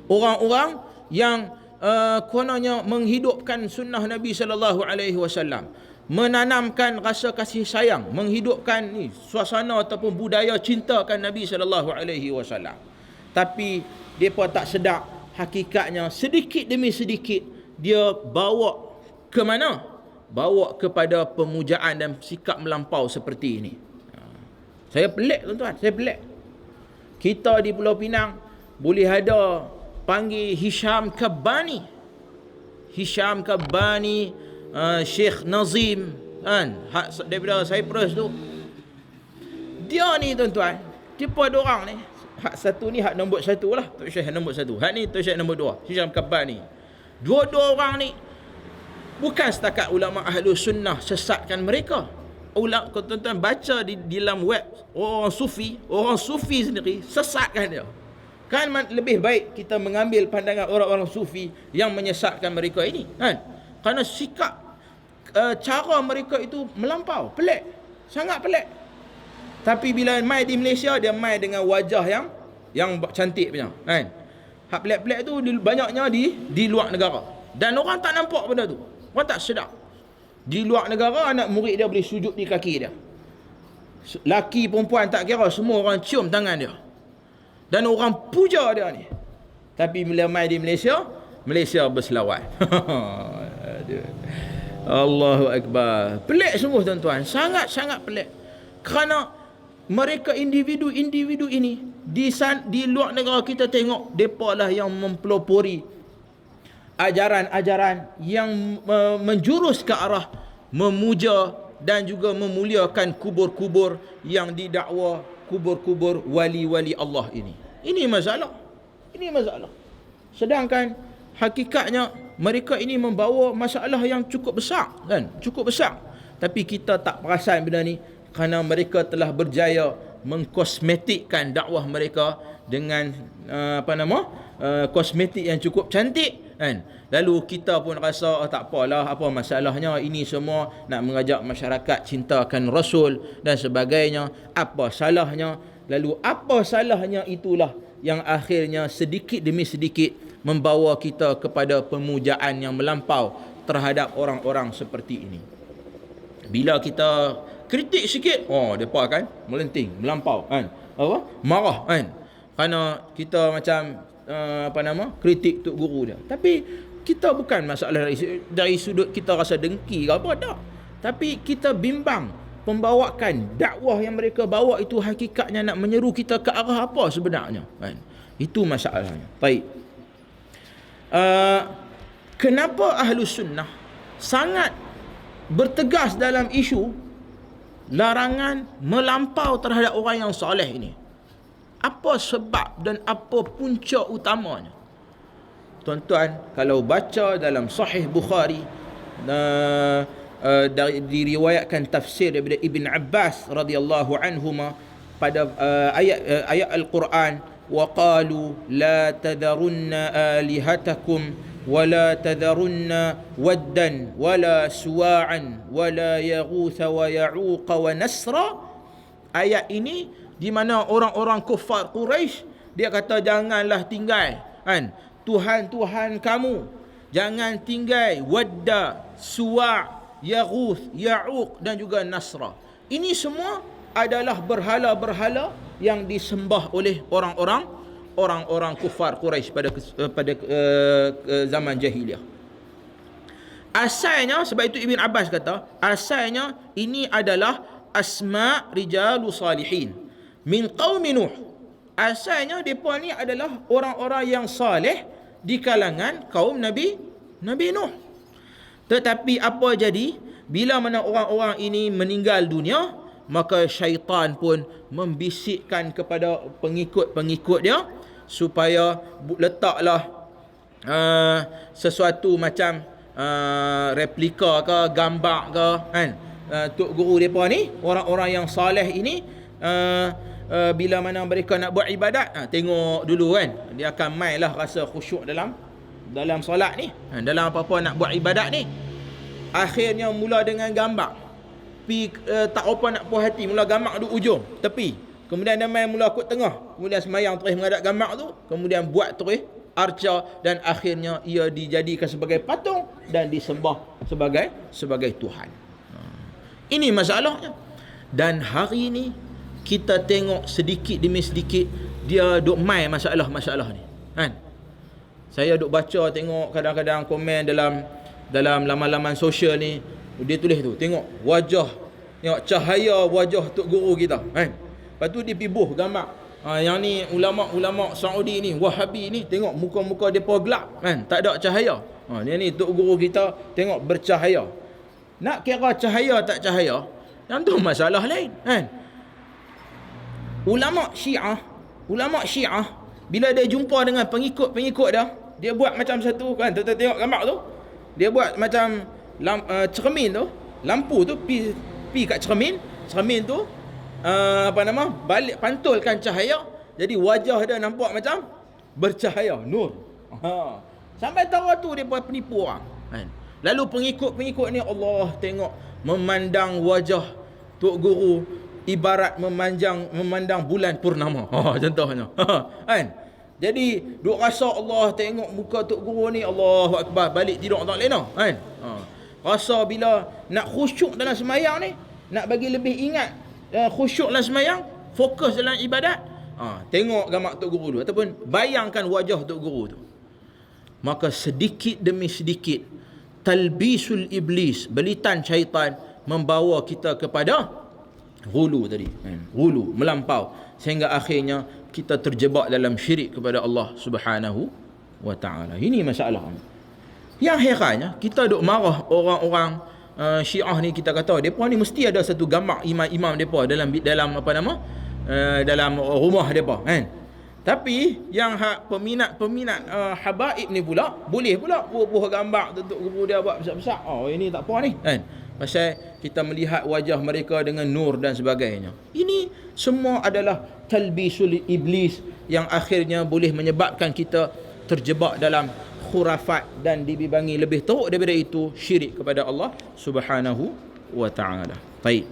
Speaker 1: Orang-orang yang kononnya menghidupkan sunnah Nabi sallallahu alaihi wasallam, menanamkan rasa kasih sayang, menghidupkan ni suasana ataupun budaya cintakan Nabi sallallahu alaihi wasallam. Tapi depa tak sedar hakikatnya sedikit demi sedikit dia bawa ke mana? Bawa kepada pemujaan dan sikap melampau seperti ini. Saya pelik tuan-tuan, saya pelik. Kita di Pulau Pinang boleh ada panggil Hisham Kabbani, Sheikh Nazim kan, daripada Cyprus tu. Dia ni tuan-tuan, tipe ada orang ni. Hak satu ni hak nombor satu lah, Tok Syekh nombor satu. Hak ni Tok Syekh nombor dua, Hisham Kabbani. Dua-dua orang ni bukan setakat ulama ahlu sunnah sesatkan mereka. Tuan-tuan baca di dalam web orang sufi sendiri sesatkan dia. Kan lebih baik kita mengambil pandangan orang-orang sufi yang menyesatkan mereka ini kan. Kerana sikap cara mereka itu melampau, pelik, sangat pelik. Tapi bila mai di Malaysia, dia mai dengan wajah yang cantik punya kan. Hak pelik-pelik tu banyaknya di luar negara. Dan orang tak nampak benda tu. Orang tak sedar. Di luar negara, anak murid dia boleh sujud di kaki dia. Laki perempuan tak kira, semua orang cium tangan dia. Dan orang puja dia ni. Tapi bila mai di Malaysia, Malaysia berselawat. Allahu Akbar. Pelik semua tuan-tuan. Sangat-sangat pelik. Kerana mereka individu-individu ini di luar negara kita tengok, mereka lah yang mempelopori ajaran-ajaran yang menjurus ke arah memuja dan juga memuliakan kubur-kubur yang didakwa kubur-kubur wali-wali Allah ini. Ini masalah. Sedangkan hakikatnya mereka ini membawa masalah yang cukup besar kan, cukup besar. Tapi kita tak perasan benda ni kerana mereka telah berjaya mengkosmetikkan dakwah mereka dengan kosmetik yang cukup cantik kan. Lalu kita pun rasa tak apalah, apa masalahnya, ini semua nak mengajak masyarakat cintakan Rasul dan sebagainya, apa salahnya. Lalu apa salahnya itulah yang akhirnya sedikit demi sedikit membawa kita kepada pemujaan yang melampau terhadap orang-orang seperti ini. Bila kita kritik sikit, depa kan melenting, melampau kan, marah kan, kerana kita macam kritik tok guru dia. Tapi kita bukan masalah dari sudut kita rasa dengki ke apa, tak. Tapi kita bimbang pembawaan dakwah yang mereka bawa itu hakikatnya nak menyeru kita ke arah apa sebenarnya kan. Itu masalahnya. Baik. Kenapa Ahlus Sunnah sangat bertegas dalam isu larangan melampau terhadap orang yang soleh ini? Apa sebab dan apa punca utamanya? Tuan-tuan, kalau baca dalam Sahih Bukhari, diriwayatkan tafsir daripada Ibn Abbas radhiyallahu anhuma pada ayat Al-Quran, wa qalu la tadharunna alihatakum wala tadharunna waddan wala suwa'an wala yaghutha wa ya'uqa wa nasra. Ayat ini di mana orang-orang kufar Quraisy dia kata janganlah tinggal kan Tuhan-Tuhan kamu, jangan tinggal Wadda, Suwa', Yaghuth, Ya'uq dan juga Nasra. Ini semua adalah berhala-berhala yang disembah oleh orang-orang kufar Quraisy pada zaman jahiliyah. Asalnya, sebab itu Ibn Abbas kata, asalnya ini adalah asma' rijalu salihin min qaumi Nuh. Asalnya mereka ni adalah orang-orang yang saleh di kalangan kaum Nabi Nuh. Tetapi apa jadi bila mana orang-orang ini meninggal dunia, maka syaitan pun membisikkan kepada pengikut-pengikut dia supaya letaklah sesuatu macam replika ke gambar ke kan. Tok guru mereka ni, orang-orang yang saleh ini, bila mana mereka nak buat ibadat, tengok dulu kan, dia akan mainlah rasa khusyuk dalam solat ni, dalam apa-apa nak buat ibadat ni. Akhirnya mula dengan gambar, tak apa nak puas hati, mula gambar duduk ujung tepi, kemudian dia main mula kot tengah, kemudian semayang terus menghadap gambar tu, kemudian buat terus arca, dan akhirnya ia dijadikan sebagai patung dan disembah sebagai Tuhan. Ini masalahnya. Dan hari ni kita tengok sedikit demi sedikit dia duk main masalah-masalah ni kan. Saya duk baca, tengok kadang-kadang komen dalam laman-laman sosial ni, dia tulis tu, tengok wajah, tengok cahaya wajah tok guru kita kan. Lepas tu dia pibuh gambar, yang ni ulama-ulama Saudi ni, Wahabi ni, tengok muka-muka depa gelap kan, tak ada cahaya. Dia ni tok guru kita tengok bercahaya. Nak kira cahaya tak cahaya, yang tu masalah lain kan. Ulama Syiah bila dia jumpa dengan pengikut dia buat macam satu kan, tengok gambar tu, dia buat macam cermin tu, lampu tu pi kat cermin tu balik pantulkan cahaya, jadi wajah dia nampak macam bercahaya, nur. Sampai tahu tu dia buat penipu orang kan. Lalu pengikut ni, Allah tengok memandang wajah tok guru ibarat memandang bulan purnama. Contohnya. Kan? Jadi duk rasa Allah tengok muka tok guru ni, Allahu akbar, balik tidur tak lena kan. Rasa bila nak khusyuk dalam sembahyang ni, nak bagi lebih ingat khusyuk dalam sembahyang, fokus dalam ibadat, tengok gambar tok guru tu ataupun bayangkan wajah tok guru tu. Maka sedikit demi sedikit talbisul iblis, belitan syaitan, membawa kita kepada ghulu tadi kan? Ghulu, melampau, sehingga akhirnya kita terjebak dalam syirik kepada Allah Subhanahu wa taala. Ini masalah. Yang herannya, kita duk marah orang-orang Syiah ni, kita kata depa ni mesti ada satu gambar imam-imam depa dalam dalam rumah depa kan. Tapi yang peminat habaib ni pula boleh pula buah gambar tutup guru dia buat besar-besar. Ini tak apa ni kan. Pasal kita melihat wajah mereka dengan nur dan sebagainya. Ini semua adalah talbisul iblis yang akhirnya boleh menyebabkan kita terjebak dalam khurafat dan dibibangi lebih teruk daripada itu syirik kepada Allah Subhanahu wa taala. Baik.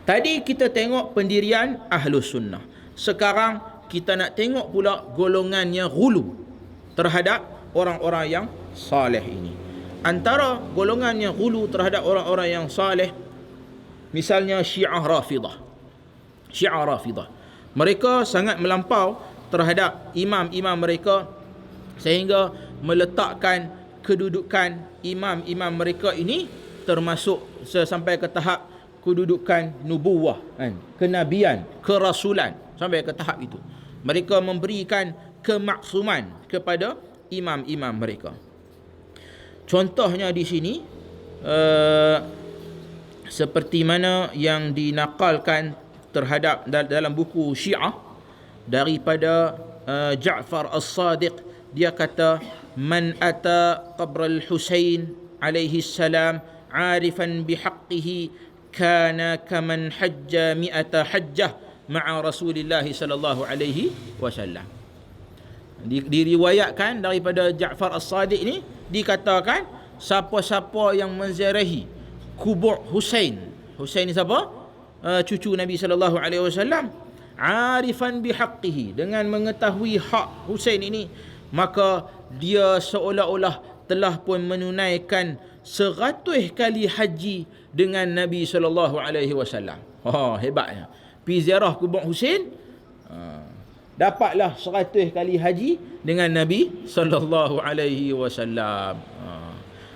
Speaker 1: Tadi kita tengok pendirian Ahlus Sunnah. Sekarang kita nak tengok pula golongannya ghulu terhadap orang-orang yang saleh ini. Antara golongannya ghulu terhadap orang-orang yang saleh, misalnya Syiah Rafidah. Mereka sangat melampau terhadap imam-imam mereka sehingga meletakkan kedudukan imam-imam mereka ini termasuk sampai ke tahap kedudukan nubuwah kan, kenabian, kerasulan, sampai ke tahap itu. Mereka memberikan kemaksuman kepada imam-imam mereka. Contohnya di sini seperti mana yang dinakalkan terhadap dalam buku Syiah daripada Ja'far As-Sadiq, dia kata, man ata qabr al-Husain alaihi salam arifan bihaqqihi kana kaman hajja mi'ata hajjah ma'a Rasulillah sallallahu alaihi wasallam. Diriwayatkan daripada Ja'far As-Sadiq ni, dikatakan siapa-siapa yang menziarahi kubur Husain. Husain ni siapa? Cucu Nabi sallallahu alaihi wasallam. Arifan bihaqqihi, dengan mengetahui hak Husain ini, maka dia seolah-olah telah pun menunaikan 100 kali haji dengan Nabi sallallahu alaihi wasallam. Hebatnya. Pi ziarah kubur Husain, dapatlah 100 kali haji dengan Nabi sallallahu alaihi wasallam.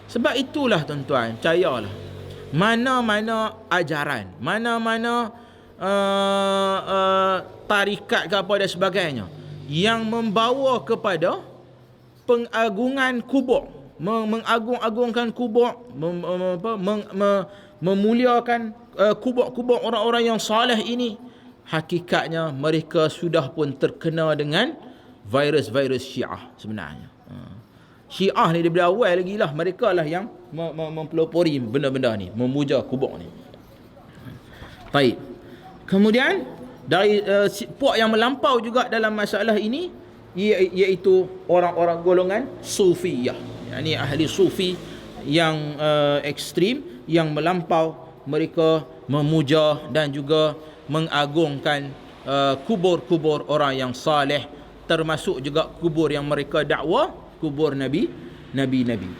Speaker 1: Sebab itulah tuan-tuan, percayalah, mana-mana ajaran, mana-mana tarikat ke apa dan sebagainya yang membawa kepada pengagungan kubur, mengagung-agungkan kubur, memuliakan kubur-kubur orang-orang yang saleh ini, hakikatnya mereka sudah pun terkena dengan virus-virus Syiah sebenarnya. Syiah ni daripada awal lagi lah, mereka lah yang mempelopori benda-benda ni, memuja kubur ni. Baik. Kemudian dari puak yang melampau juga dalam masalah ini, iaitu orang-orang golongan Sufiyah. Ini ahli Sufi yang ekstrim, yang melampau. Mereka memuja dan juga mengagungkan kubur-kubur orang yang saleh, termasuk juga kubur yang mereka dakwa kubur nabi-nabi.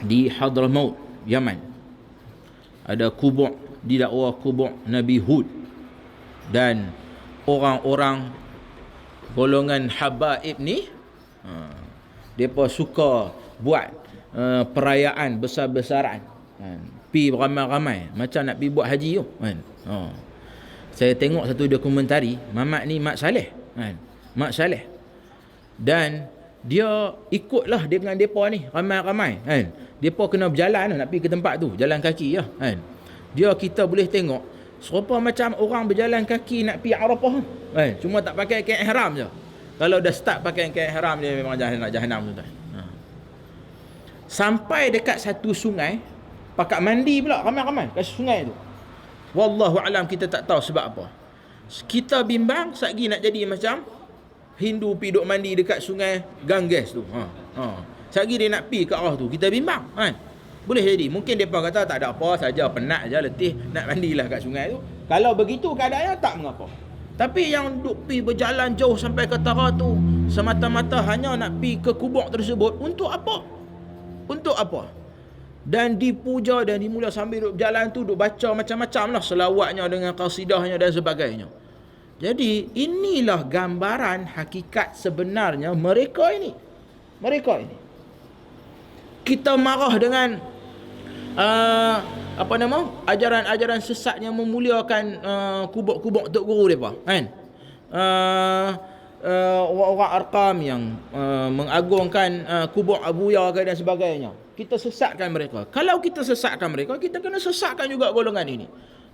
Speaker 1: Di Hadramaut, Yaman, ada kubur didakwa kubur Nabi Hud, dan orang-orang golongan habaib ni depa suka buat perayaan besar-besaran, pi ramai-ramai macam nak pi buat haji tu kan. Saya tengok satu dokumentari, Mamat ni Mak Saleh kan, Mak Saleh, dan dia ikutlah dengan depa ni ramai-ramai kan. Depa kena berjalan nak pergi ke tempat tu, jalan kaki lah kan. Kita boleh tengok serupa macam orang berjalan kaki nak pergi Arafah kan, cuma tak pakai kain ihram je. Kalau dah start pakai kain ihram, dia memang jahanam tu. Sampai dekat satu sungai, pakat mandi pula ramai-ramai kat sungai tu. Wallahu alam, kita tak tahu sebab apa. Kita bimbang satgi nak jadi macam Hindu pi duk mandi dekat sungai Ganges tu. Satgi dia nak pi ke arah tu, kita bimbang kan. Boleh jadi, mungkin depa kata tak ada apa saja, penat je, letih nak mandilah kat sungai tu. Kalau begitu keadaannya tak mengapa. Tapi yang duk pi berjalan jauh sampai ke utara tu, semata-mata hanya nak pi ke kubur tersebut, untuk apa? Untuk apa? Dan dipuja dan dimula sambil duk berjalan tu, duk baca macam-macam lah selawatnya dengan qasidahnya dan sebagainya. Jadi inilah gambaran hakikat sebenarnya mereka ini. Kita marah dengan ajaran-ajaran sesat yang memuliakan kubur-kubur Tok Guru mereka kan. Orang Arqam yang mengagungkan kubur Abu Ya dan sebagainya. Kita sesatkan mereka. Kalau kita sesatkan mereka, kita kena sesatkan juga golongan ini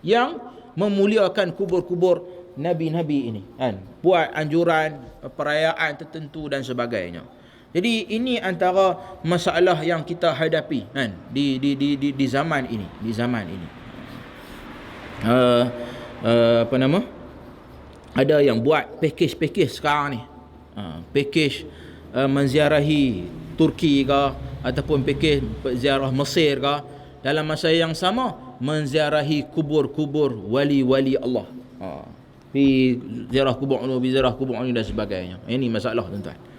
Speaker 1: yang memuliakan kubur-kubur nabi-nabi ini kan. Buat anjuran perayaan tertentu dan sebagainya. Jadi ini antara masalah yang kita hadapi kan di zaman ini, ada yang buat pakej sekarang ni. Pakej menziarahi Turki ke, ataupun pakej ziarah Mesir ke, dalam masa yang sama menziarahi kubur-kubur wali-wali Allah. Pi ziarah kubur ni dan sebagainya. Ini masalah tuan-tuan.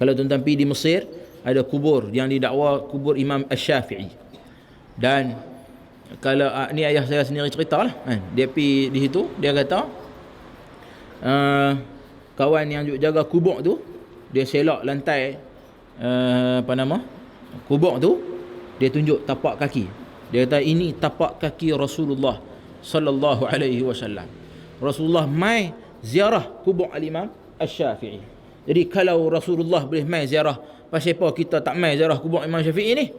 Speaker 1: Kalau tuan-tuan pergi di Mesir, ada kubur yang didakwa kubur Imam Asy-Syafi'i. Dan kalau ni ayah saya sendiri cerita lah kan. Dia pergi di situ, dia kata kawan yang jaga kubur tu, dia selak lantai kubur tu, dia tunjuk tapak kaki. Dia kata ini tapak kaki Rasulullah sallallahu alaihi wasallam. Rasulullah mai ziarah kubur al-Imam Asy-Syafi'i. Jadi kalau Rasulullah boleh mai ziarah, pasal apa kita tak mai ziarah kubur Imam Syafi'i ni?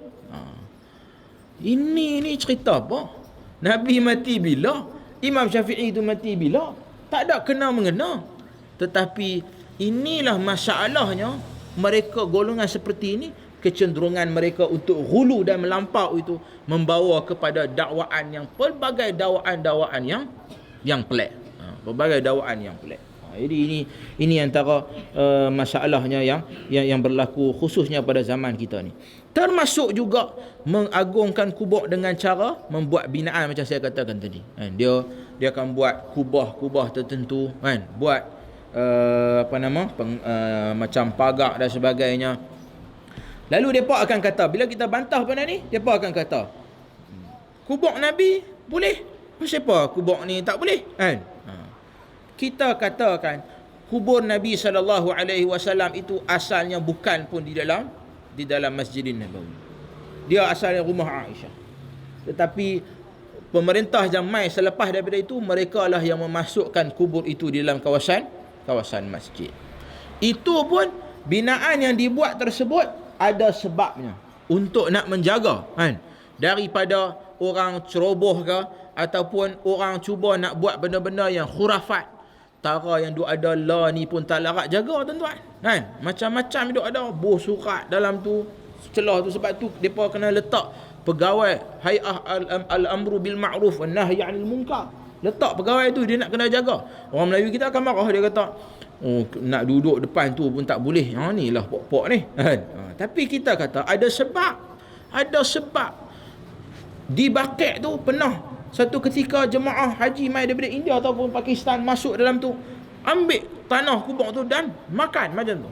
Speaker 1: Ini cerita apa? Nabi mati bila? Imam Syafi'i itu mati bila? Tak ada kena mengena. Tetapi inilah masalahnya, mereka golongan seperti ini, kecenderungan mereka untuk ghulu dan melampau itu membawa kepada dakwaan yang pelbagai dakwaan yang pelik. Pelbagai dakwaan yang pelik. Jadi ini antara masalahnya yang berlaku khususnya pada zaman kita ni. Termasuk juga mengagungkan kubur dengan cara membuat binaan macam saya katakan tadi. Kan? Dia akan buat kubah tertentu, kan? Buat macam pagar dan sebagainya. Lalu depa akan kata, bila kita bantah benda ni, depa akan kata, kubur Nabi boleh. Siapa kubur ni tak boleh? Kan? Kita katakan kubur Nabi SAW itu asalnya bukan pun di dalam Masjidin Nabawi. Dia asalnya rumah Aisyah. Tetapi pemerintah Jamai selepas daripada itu, mereka lah yang memasukkan kubur itu di dalam kawasan masjid. Itu pun binaan yang dibuat tersebut ada sebabnya, untuk nak menjaga, kan, daripada orang ceroboh ke ataupun orang cuba nak buat benda-benda yang khurafat. Tara yang duk ada la ni pun tak larat jaga, tuan-tuan, kan? Macam-macam duk ada buh surat dalam tu, celah tu. Sebab tu depa kena letak pegawai Hay'ah al-amru bil ma'ruf wan nahyi 'anil munkar. Letak pegawai tu, dia nak kena jaga. Orang Melayu kita akan marah, dia kata, oh, nak duduk depan tu pun tak boleh. Ni lah pok-pok ni, kan? Tapi kita kata ada sebab. Di Bakek tu pernah satu ketika jemaah haji mai daripada India ataupun Pakistan masuk dalam tu, ambil tanah kubur tu dan makan macam tu.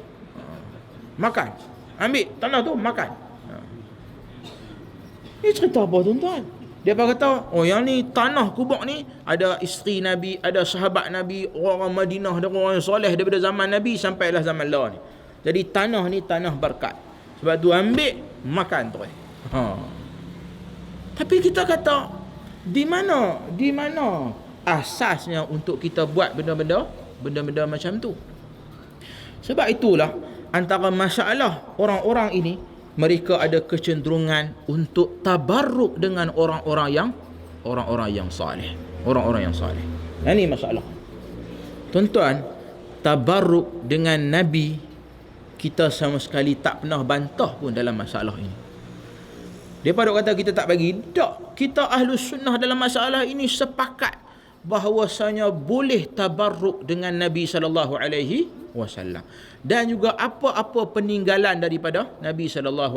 Speaker 1: Makan. Ambil tanah tu makan. Ini cerita apa, tuan-tuan? Dia kata, oh, yang ni tanah kubur ni ada isteri Nabi, ada sahabat Nabi, orang Madinah dan orang yang soleh daripada zaman Nabi sampailah zaman lah ni. Jadi tanah ni tanah berkat. Sebab tu ambil makan tu. Tapi kita kata, di mana asasnya untuk kita buat benda-benda macam tu? Sebab itulah antara masalah orang-orang ini, mereka ada kecenderungan untuk tabarruk dengan orang-orang yang saleh. Orang-orang yang saleh. Ini masalah. Tuan-tuan, tabarruk dengan Nabi, kita sama sekali tak pernah bantah pun dalam masalah ini. Dia pada kata kita tak bagi. Tak. Kita Ahlus Sunnah dalam masalah ini sepakat bahawasanya boleh tabarruk dengan Nabi SAW. Dan juga apa-apa peninggalan daripada Nabi SAW.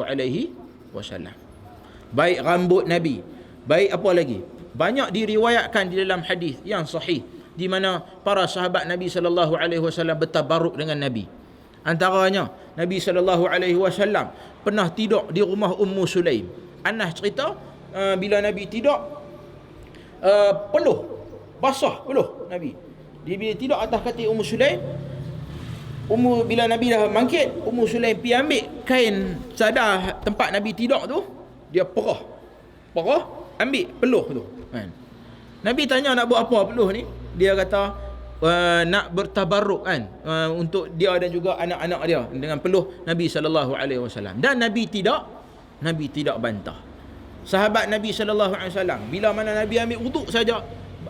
Speaker 1: Baik rambut Nabi, baik apa lagi. Banyak diriwayatkan di dalam hadis yang sahih, di mana para sahabat Nabi SAW bertabarruk dengan Nabi. Antaranya Nabi SAW pernah tidur di rumah Ummu Sulaim. Anas cerita, bila Nabi tidur, peluh, basah peluh Nabi. Dia bila tidur atas katil Ummu Sulaim, bila Nabi dah bangkit, Ummu Sulaim pergi ambil kain sadar tempat Nabi tidur tu, dia perah, ambil peluh tu, kan? Nabi tanya nak buat apa peluh ni? Dia kata nak bertabarruk, kan, untuk dia dan juga anak-anak dia dengan peluh Nabi SAW. Dan Nabi tidak bantah. Sahabat Nabi SAW, bila mana Nabi ambil wuduk saja,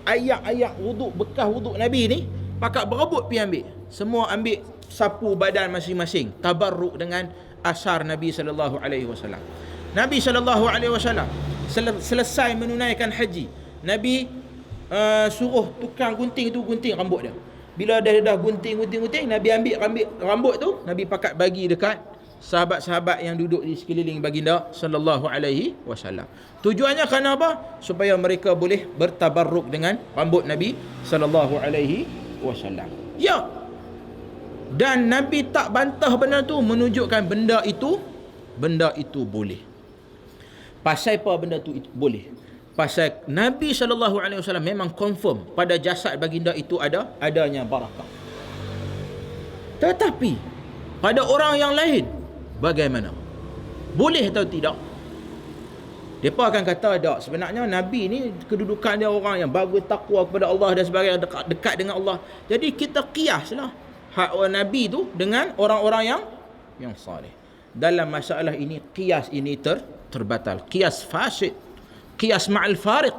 Speaker 1: ayat-ayat wuduk, bekas wuduk Nabi ni, pakat berebut pergi ambil. Semua ambil sapu badan masing-masing, tabarruk dengan asar Nabi SAW. Nabi SAW selesai menunaikan haji, Nabi suruh tukang gunting tu gunting rambut dia. Bila dah gunting, Nabi ambil rambut tu, Nabi pakat bagi dekat sahabat-sahabat yang duduk di sekeliling baginda sallallahu alaihi wasallam. Tujuannya kerana apa? Supaya mereka boleh bertabarruk dengan rambut Nabi sallallahu alaihi wasallam. Ya. Dan Nabi tak bantah benda tu, menunjukkan benda itu boleh. Pasal apa benda tu boleh? Pasal Nabi sallallahu alaihi wasallam memang confirm pada jasad baginda itu adanya barakah. Tetapi pada orang yang lain bagaimana? Boleh atau tidak? Mereka akan kata, tak, sebenarnya Nabi ni kedudukan dia orang yang bagus, takwa kepada Allah dan sebagainya, dekat dengan Allah. Jadi kita kiaslah hak Nabi tu dengan orang-orang yang saleh. Dalam masalah ini, kias ini terbatal. Kias fasid. Kias ma'al fariq.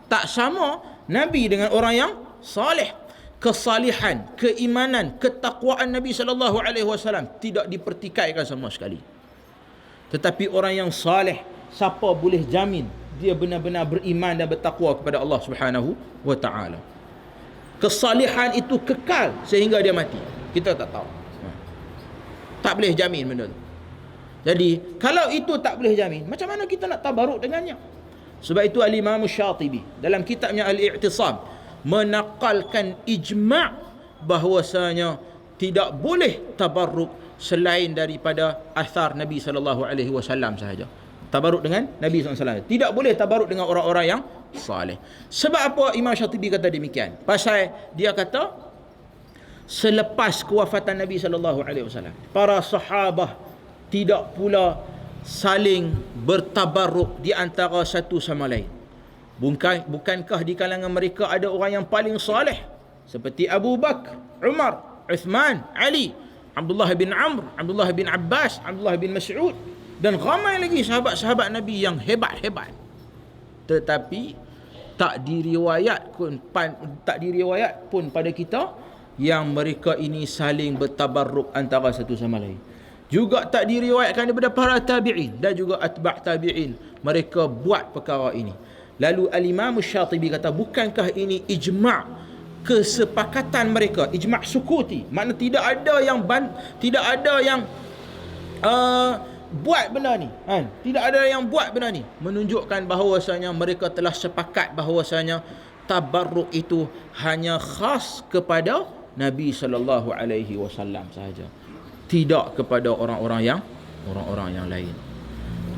Speaker 1: Tak sama Nabi dengan orang yang saleh. Kesalihan, keimanan, ketakwaan Nabi SAW tidak dipertikaikan sama sekali. Tetapi orang yang saleh, siapa boleh jamin dia benar-benar beriman dan bertakwa kepada Allah Subhanahu wa taala? kesalihan itu kekal sehingga dia mati? Kita tak tahu. Tak boleh jamin benda tu. Jadi kalau itu tak boleh jamin, macam mana kita nak tabaruk dengannya? Sebab itu Al-Imam Syatibi dalam kitabnya Al-I'tisam menakalkan ijma' bahwasanya tidak boleh tabarruk selain daripada athar Nabi SAW sahaja. Tabarruk dengan Nabi SAW. Tidak boleh tabarruk dengan orang-orang yang saleh. Sebab apa Imam Syatibi kata demikian? Pasal dia kata selepas kewafatan Nabi SAW, para sahabah tidak pula saling bertabarruk di antara satu sama lain. Bukankah di kalangan mereka ada orang yang paling saleh seperti Abu Bakar, Umar, Uthman, Ali, Abdullah bin Amr, Abdullah bin Abbas, Abdullah bin Mas'ud, dan ramai lagi sahabat-sahabat Nabi yang hebat-hebat. Tetapi tak diriwayat pun pada kita yang mereka ini saling bertabarruk antara satu sama lain. Juga tak diriwayatkan daripada para tabi'in dan juga atba' tabi'in mereka buat perkara ini. Lalu Al-Imam Syatibi kata, bukankah ini ijma' kesepakatan mereka, ijma' sukuti, makna tidak ada yang buat benda ni, kan? Tidak ada yang buat benda ni, menunjukkan bahawasanya mereka telah sepakat bahawasanya tabarruk itu hanya khas kepada Nabi SAW sahaja, tidak kepada orang-orang yang lain.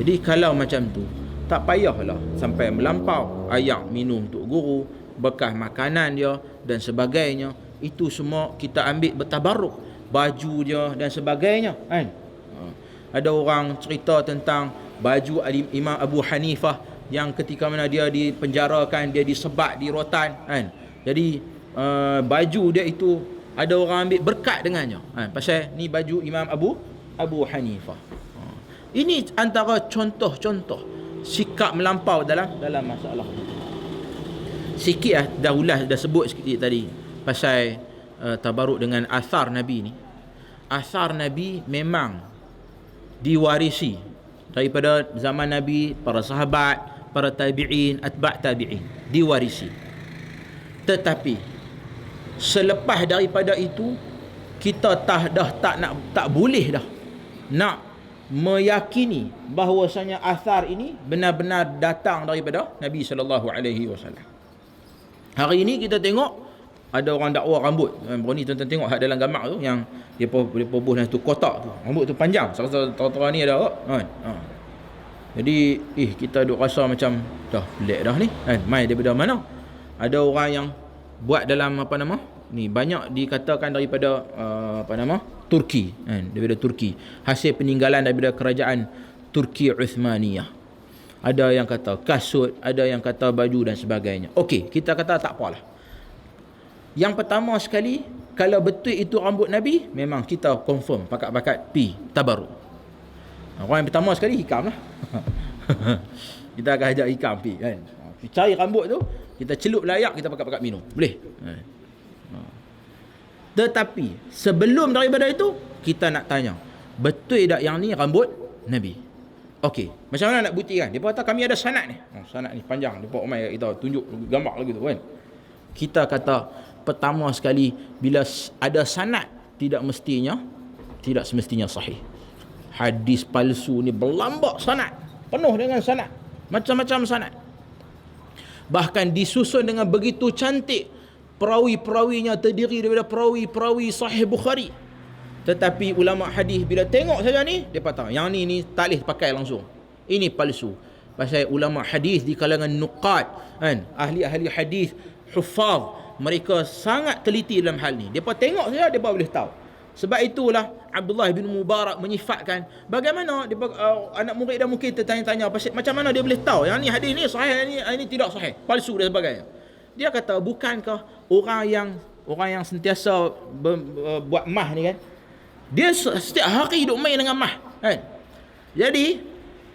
Speaker 1: Jadi kalau macam tu, tak payahlah sampai melampau ayak minum untuk guru, bekas makanan dia dan sebagainya. Itu semua kita ambil bertabarruk, baju dia dan sebagainya, kan? Ada orang cerita tentang baju Imam Abu Hanifah yang ketika mana dia dipenjarakan, dia disebat di rotan, kan? Jadi baju dia itu ada orang ambil berkat dengannya, kan? Pasal ni baju Imam Abu Hanifah. Ini antara contoh-contoh sikap melampau dalam masalah. Sikit dah ulas, dah sebut sikit tadi pasal tabaruk dengan athar Nabi ni. Athar Nabi memang diwarisi daripada zaman Nabi, para sahabat, para tabi'in, atba' tabi'in, diwarisi. Tetapi selepas daripada itu, kita tak boleh dah nak meyakini bahawasanya athar ini benar-benar datang daripada Nabi SAW. Hari ini kita tengok ada orang dakwa rambut. Ni tuan-tuan tengok dalam gambar tu yang dia bubuh dalam tu kotak tu. Rambut tu panjang. Salah-salah ni ada kan. Jadi kita duk rasa macam dah pelik dah ni, kan? Mai daripada mana? Ada orang yang buat dalam ni banyak dikatakan daripada Turki, kan? Daripada Turki, hasil peninggalan daripada kerajaan Turki Uthmaniyah. Ada yang kata kasut, ada yang kata baju dan sebagainya. Okey, kita kata tak apalah. Yang pertama sekali, kalau betul itu rambut Nabi, memang kita confirm pakat-pakat pi tabaruk. Orang yang pertama sekali hikam lah. Kita akan ajak hikam pi, kan? Cari rambut tu, kita celup layak, kita pakat-pakat minum. Boleh? Tetapi sebelum daripada itu, kita nak tanya, betul tak yang ni rambut Nabi? Okey, macam mana nak buktikan? Dia kata kami ada sanad ni. Sanad ni panjang. Dia Umar kita tunjuk gambar lagi tu, kan? Kita kata pertama sekali, bila ada sanad, tidak semestinya sahih. Hadis palsu ni berlambak sanad, penuh dengan sanad, macam-macam sanad. Bahkan disusun dengan begitu cantik, perawi-perawinya terdiri daripada perawi-perawi Sahih Bukhari. Tetapi ulama hadis bila tengok saja ni, dia kata yang ni tak boleh pakai langsung, ini palsu. Pasal ulama hadis di kalangan nuqat, kan, ahli-ahli hadis, huffaz, mereka sangat teliti dalam hal ni. Depa tengok saja depa boleh tahu. Sebab itulah Abdullah bin Mubarak menyifatkan bagaimana anak murid dia mungkin tertanya-tanya macam mana dia boleh tahu yang ni hadis ni sahih, ini tidak sahih, palsu dan sebagainya. Dia kata bukankah orang yang sentiasa buat mah ni, kan, dia setiap hari duk main dengan mah, kan? Jadi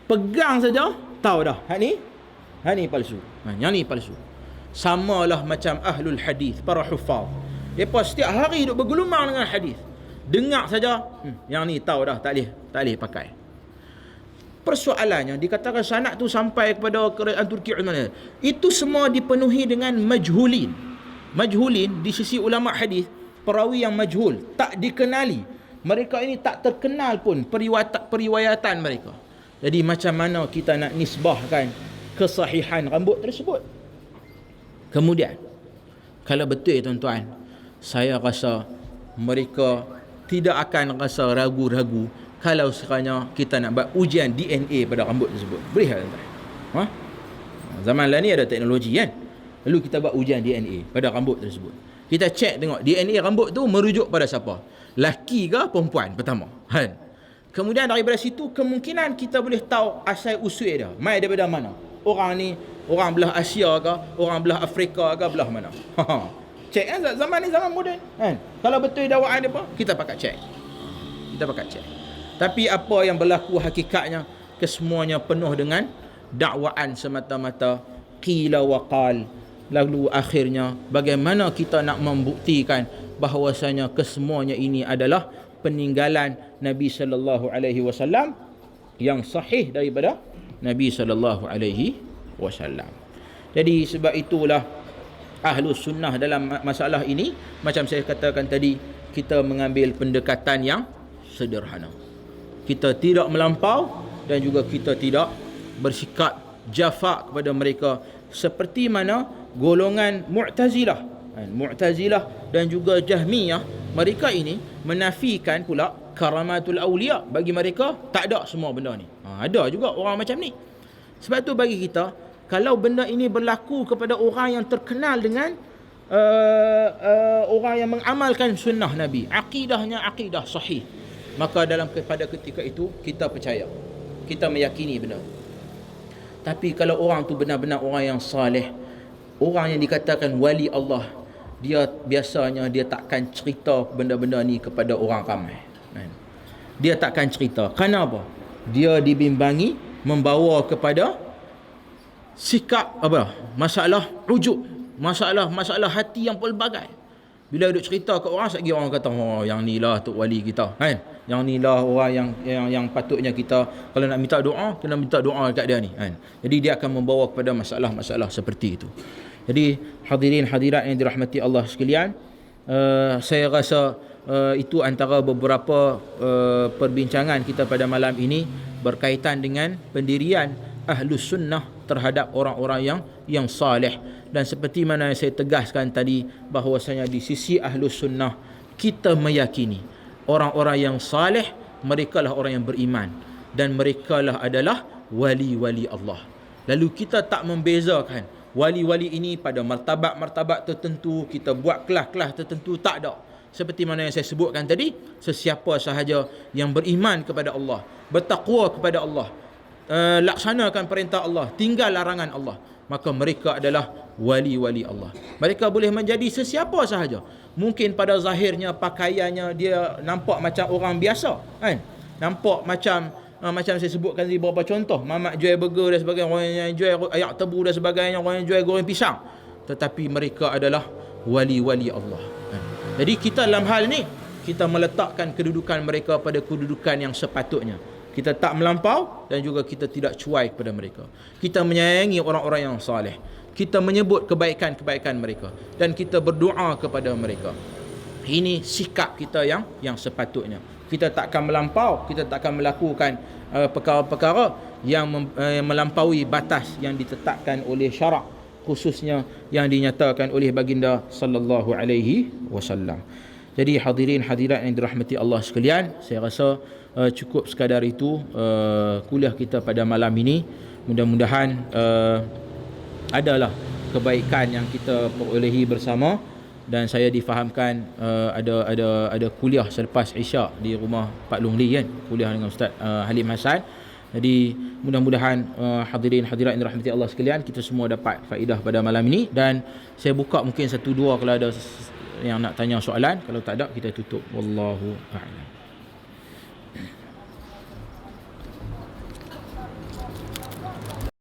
Speaker 1: pegang saja tahu dah hak ni palsu, yang ni palsu. Samalah macam ahlul hadis, para huffaz. Depa setiap hari duk bergelumang dengan hadis. Dengar saja, yang ni tahu dah tak boleh pakai. Persoalannya dikatakan sanad tu sampai kepada kerajaan Turki Uthmaniyah. Itu semua dipenuhi dengan majhulin. majhulin di sisi ulama hadis, perawi yang majhul, tak dikenali. Mereka ini tak terkenal pun periwayatan mereka. Jadi macam mana kita nak nisbahkan kesahihan rambut tersebut? Kemudian, kalau betul tuan-tuan, saya rasa mereka tidak akan rasa ragu-ragu kalau sekiranya kita nak buat ujian DNA pada rambut tersebut. Boleh tak tuan-tuan? Ha? Zaman lah ni ada teknologi kan. Lalu kita buat ujian DNA pada rambut tersebut. Kita cek tengok DNA rambut tu merujuk pada siapa? Laki ke perempuan pertama? Kan? Kemudian daripada situ kemungkinan kita boleh tahu asal usul dia. Mai daripada mana? Orang ni orang belah Asia ke, orang belah Afrika ke, belah mana? Cek kan, zaman ni zaman moden kan. Kalau betul dakwaan dia apa, kita pakat cek. Kita pakat cek. Tapi apa yang berlaku hakikatnya, kesemuanya penuh dengan dakwaan semata-mata, qila wa qal. Lalu akhirnya bagaimana kita nak membuktikan bahawasanya kesemuanya ini adalah peninggalan Nabi sallallahu alaihi wasallam yang sahih daripada Nabi sallallahu alaihi wasallam. Jadi sebab itulah Ahlus Sunnah dalam masalah ini, macam saya katakan tadi, kita mengambil pendekatan yang sederhana. Kita tidak melampau dan juga kita tidak bersikap jafak kepada mereka seperti mana golongan Mu'tazilah dan juga Jahmiyah, mereka ini menafikan pula karamatul awliya. Bagi mereka tak ada semua benda ni. Ada juga orang macam ni. Sebab tu bagi kita, kalau benda ini berlaku kepada orang yang terkenal dengan orang yang mengamalkan sunnah Nabi, akidahnya akidah sahih, maka pada ketika itu kita percaya, kita meyakini benda. Tapi kalau orang tu benar-benar orang yang saleh, orang yang dikatakan wali Allah, dia biasanya dia takkan cerita benda-benda ni kepada orang ramai. Dia takkan cerita. Kenapa? Dia dibimbangi membawa kepada sikap apa? Masalah ujub, masalah hati yang pelbagai. Bila duk cerita ke orang, sekali orang kata, oh yang ni lah tok wali kita, kan? Yang ni lah orang yang patutnya kita kalau nak minta doa, kena minta doa dekat dia ni, kan? Jadi dia akan membawa kepada masalah-masalah seperti itu. Jadi hadirin hadirat yang dirahmati Allah sekalian, saya rasa itu antara beberapa perbincangan kita pada malam ini berkaitan dengan pendirian Ahlus Sunnah terhadap orang-orang yang saleh. Dan seperti mana yang saya tegaskan tadi, bahawasanya di sisi Ahlus Sunnah kita meyakini orang-orang yang saleh, mereka lah orang yang beriman dan mereka lah adalah wali-wali Allah. Lalu kita tak membezakan wali-wali ini pada martabat-martabat tertentu, kita buat kelas-kelas tertentu, tak ada. Seperti mana yang saya sebutkan tadi, sesiapa sahaja yang beriman kepada Allah, bertakwa kepada Allah, laksanakan perintah Allah, tinggal larangan Allah, maka mereka adalah wali-wali Allah. Mereka boleh menjadi sesiapa sahaja. Mungkin pada zahirnya, pakaiannya dia nampak macam orang biasa, kan? Nampak macam saya sebutkan tadi beberapa contoh, mamak jual burger dan sebagainya, orang yang jual ayak tebu dan sebagainya, orang yang jual goreng pisang, tetapi mereka adalah wali-wali Allah. Jadi kita dalam hal ni, kita meletakkan kedudukan mereka pada kedudukan yang sepatutnya. Kita tak melampau dan juga kita tidak cuai kepada mereka. Kita menyayangi orang-orang yang saleh. Kita menyebut kebaikan-kebaikan mereka dan kita berdoa kepada mereka. Ini sikap kita yang sepatutnya. Kita takkan melampau, kita takkan melakukan perkara-perkara yang melampaui batas yang ditetapkan oleh syarak, khususnya yang dinyatakan oleh baginda sallallahu alaihi wasallam. Jadi hadirin hadirat yang dirahmati Allah sekalian, saya rasa cukup sekadar itu kuliah kita pada malam ini. Mudah-mudahan adalah kebaikan yang kita perolehi bersama, dan saya difahamkan ada kuliah selepas Isyak di rumah Pak Long Li, kan, kuliah dengan Ustaz Halim Hassan. Jadi mudah-mudahan hadirin hadirat yang dirahmati Allah sekalian, kita semua dapat faedah pada malam ini. Dan saya buka mungkin satu dua kalau ada yang nak tanya soalan, kalau tak ada kita tutup. Wallahu a'lam.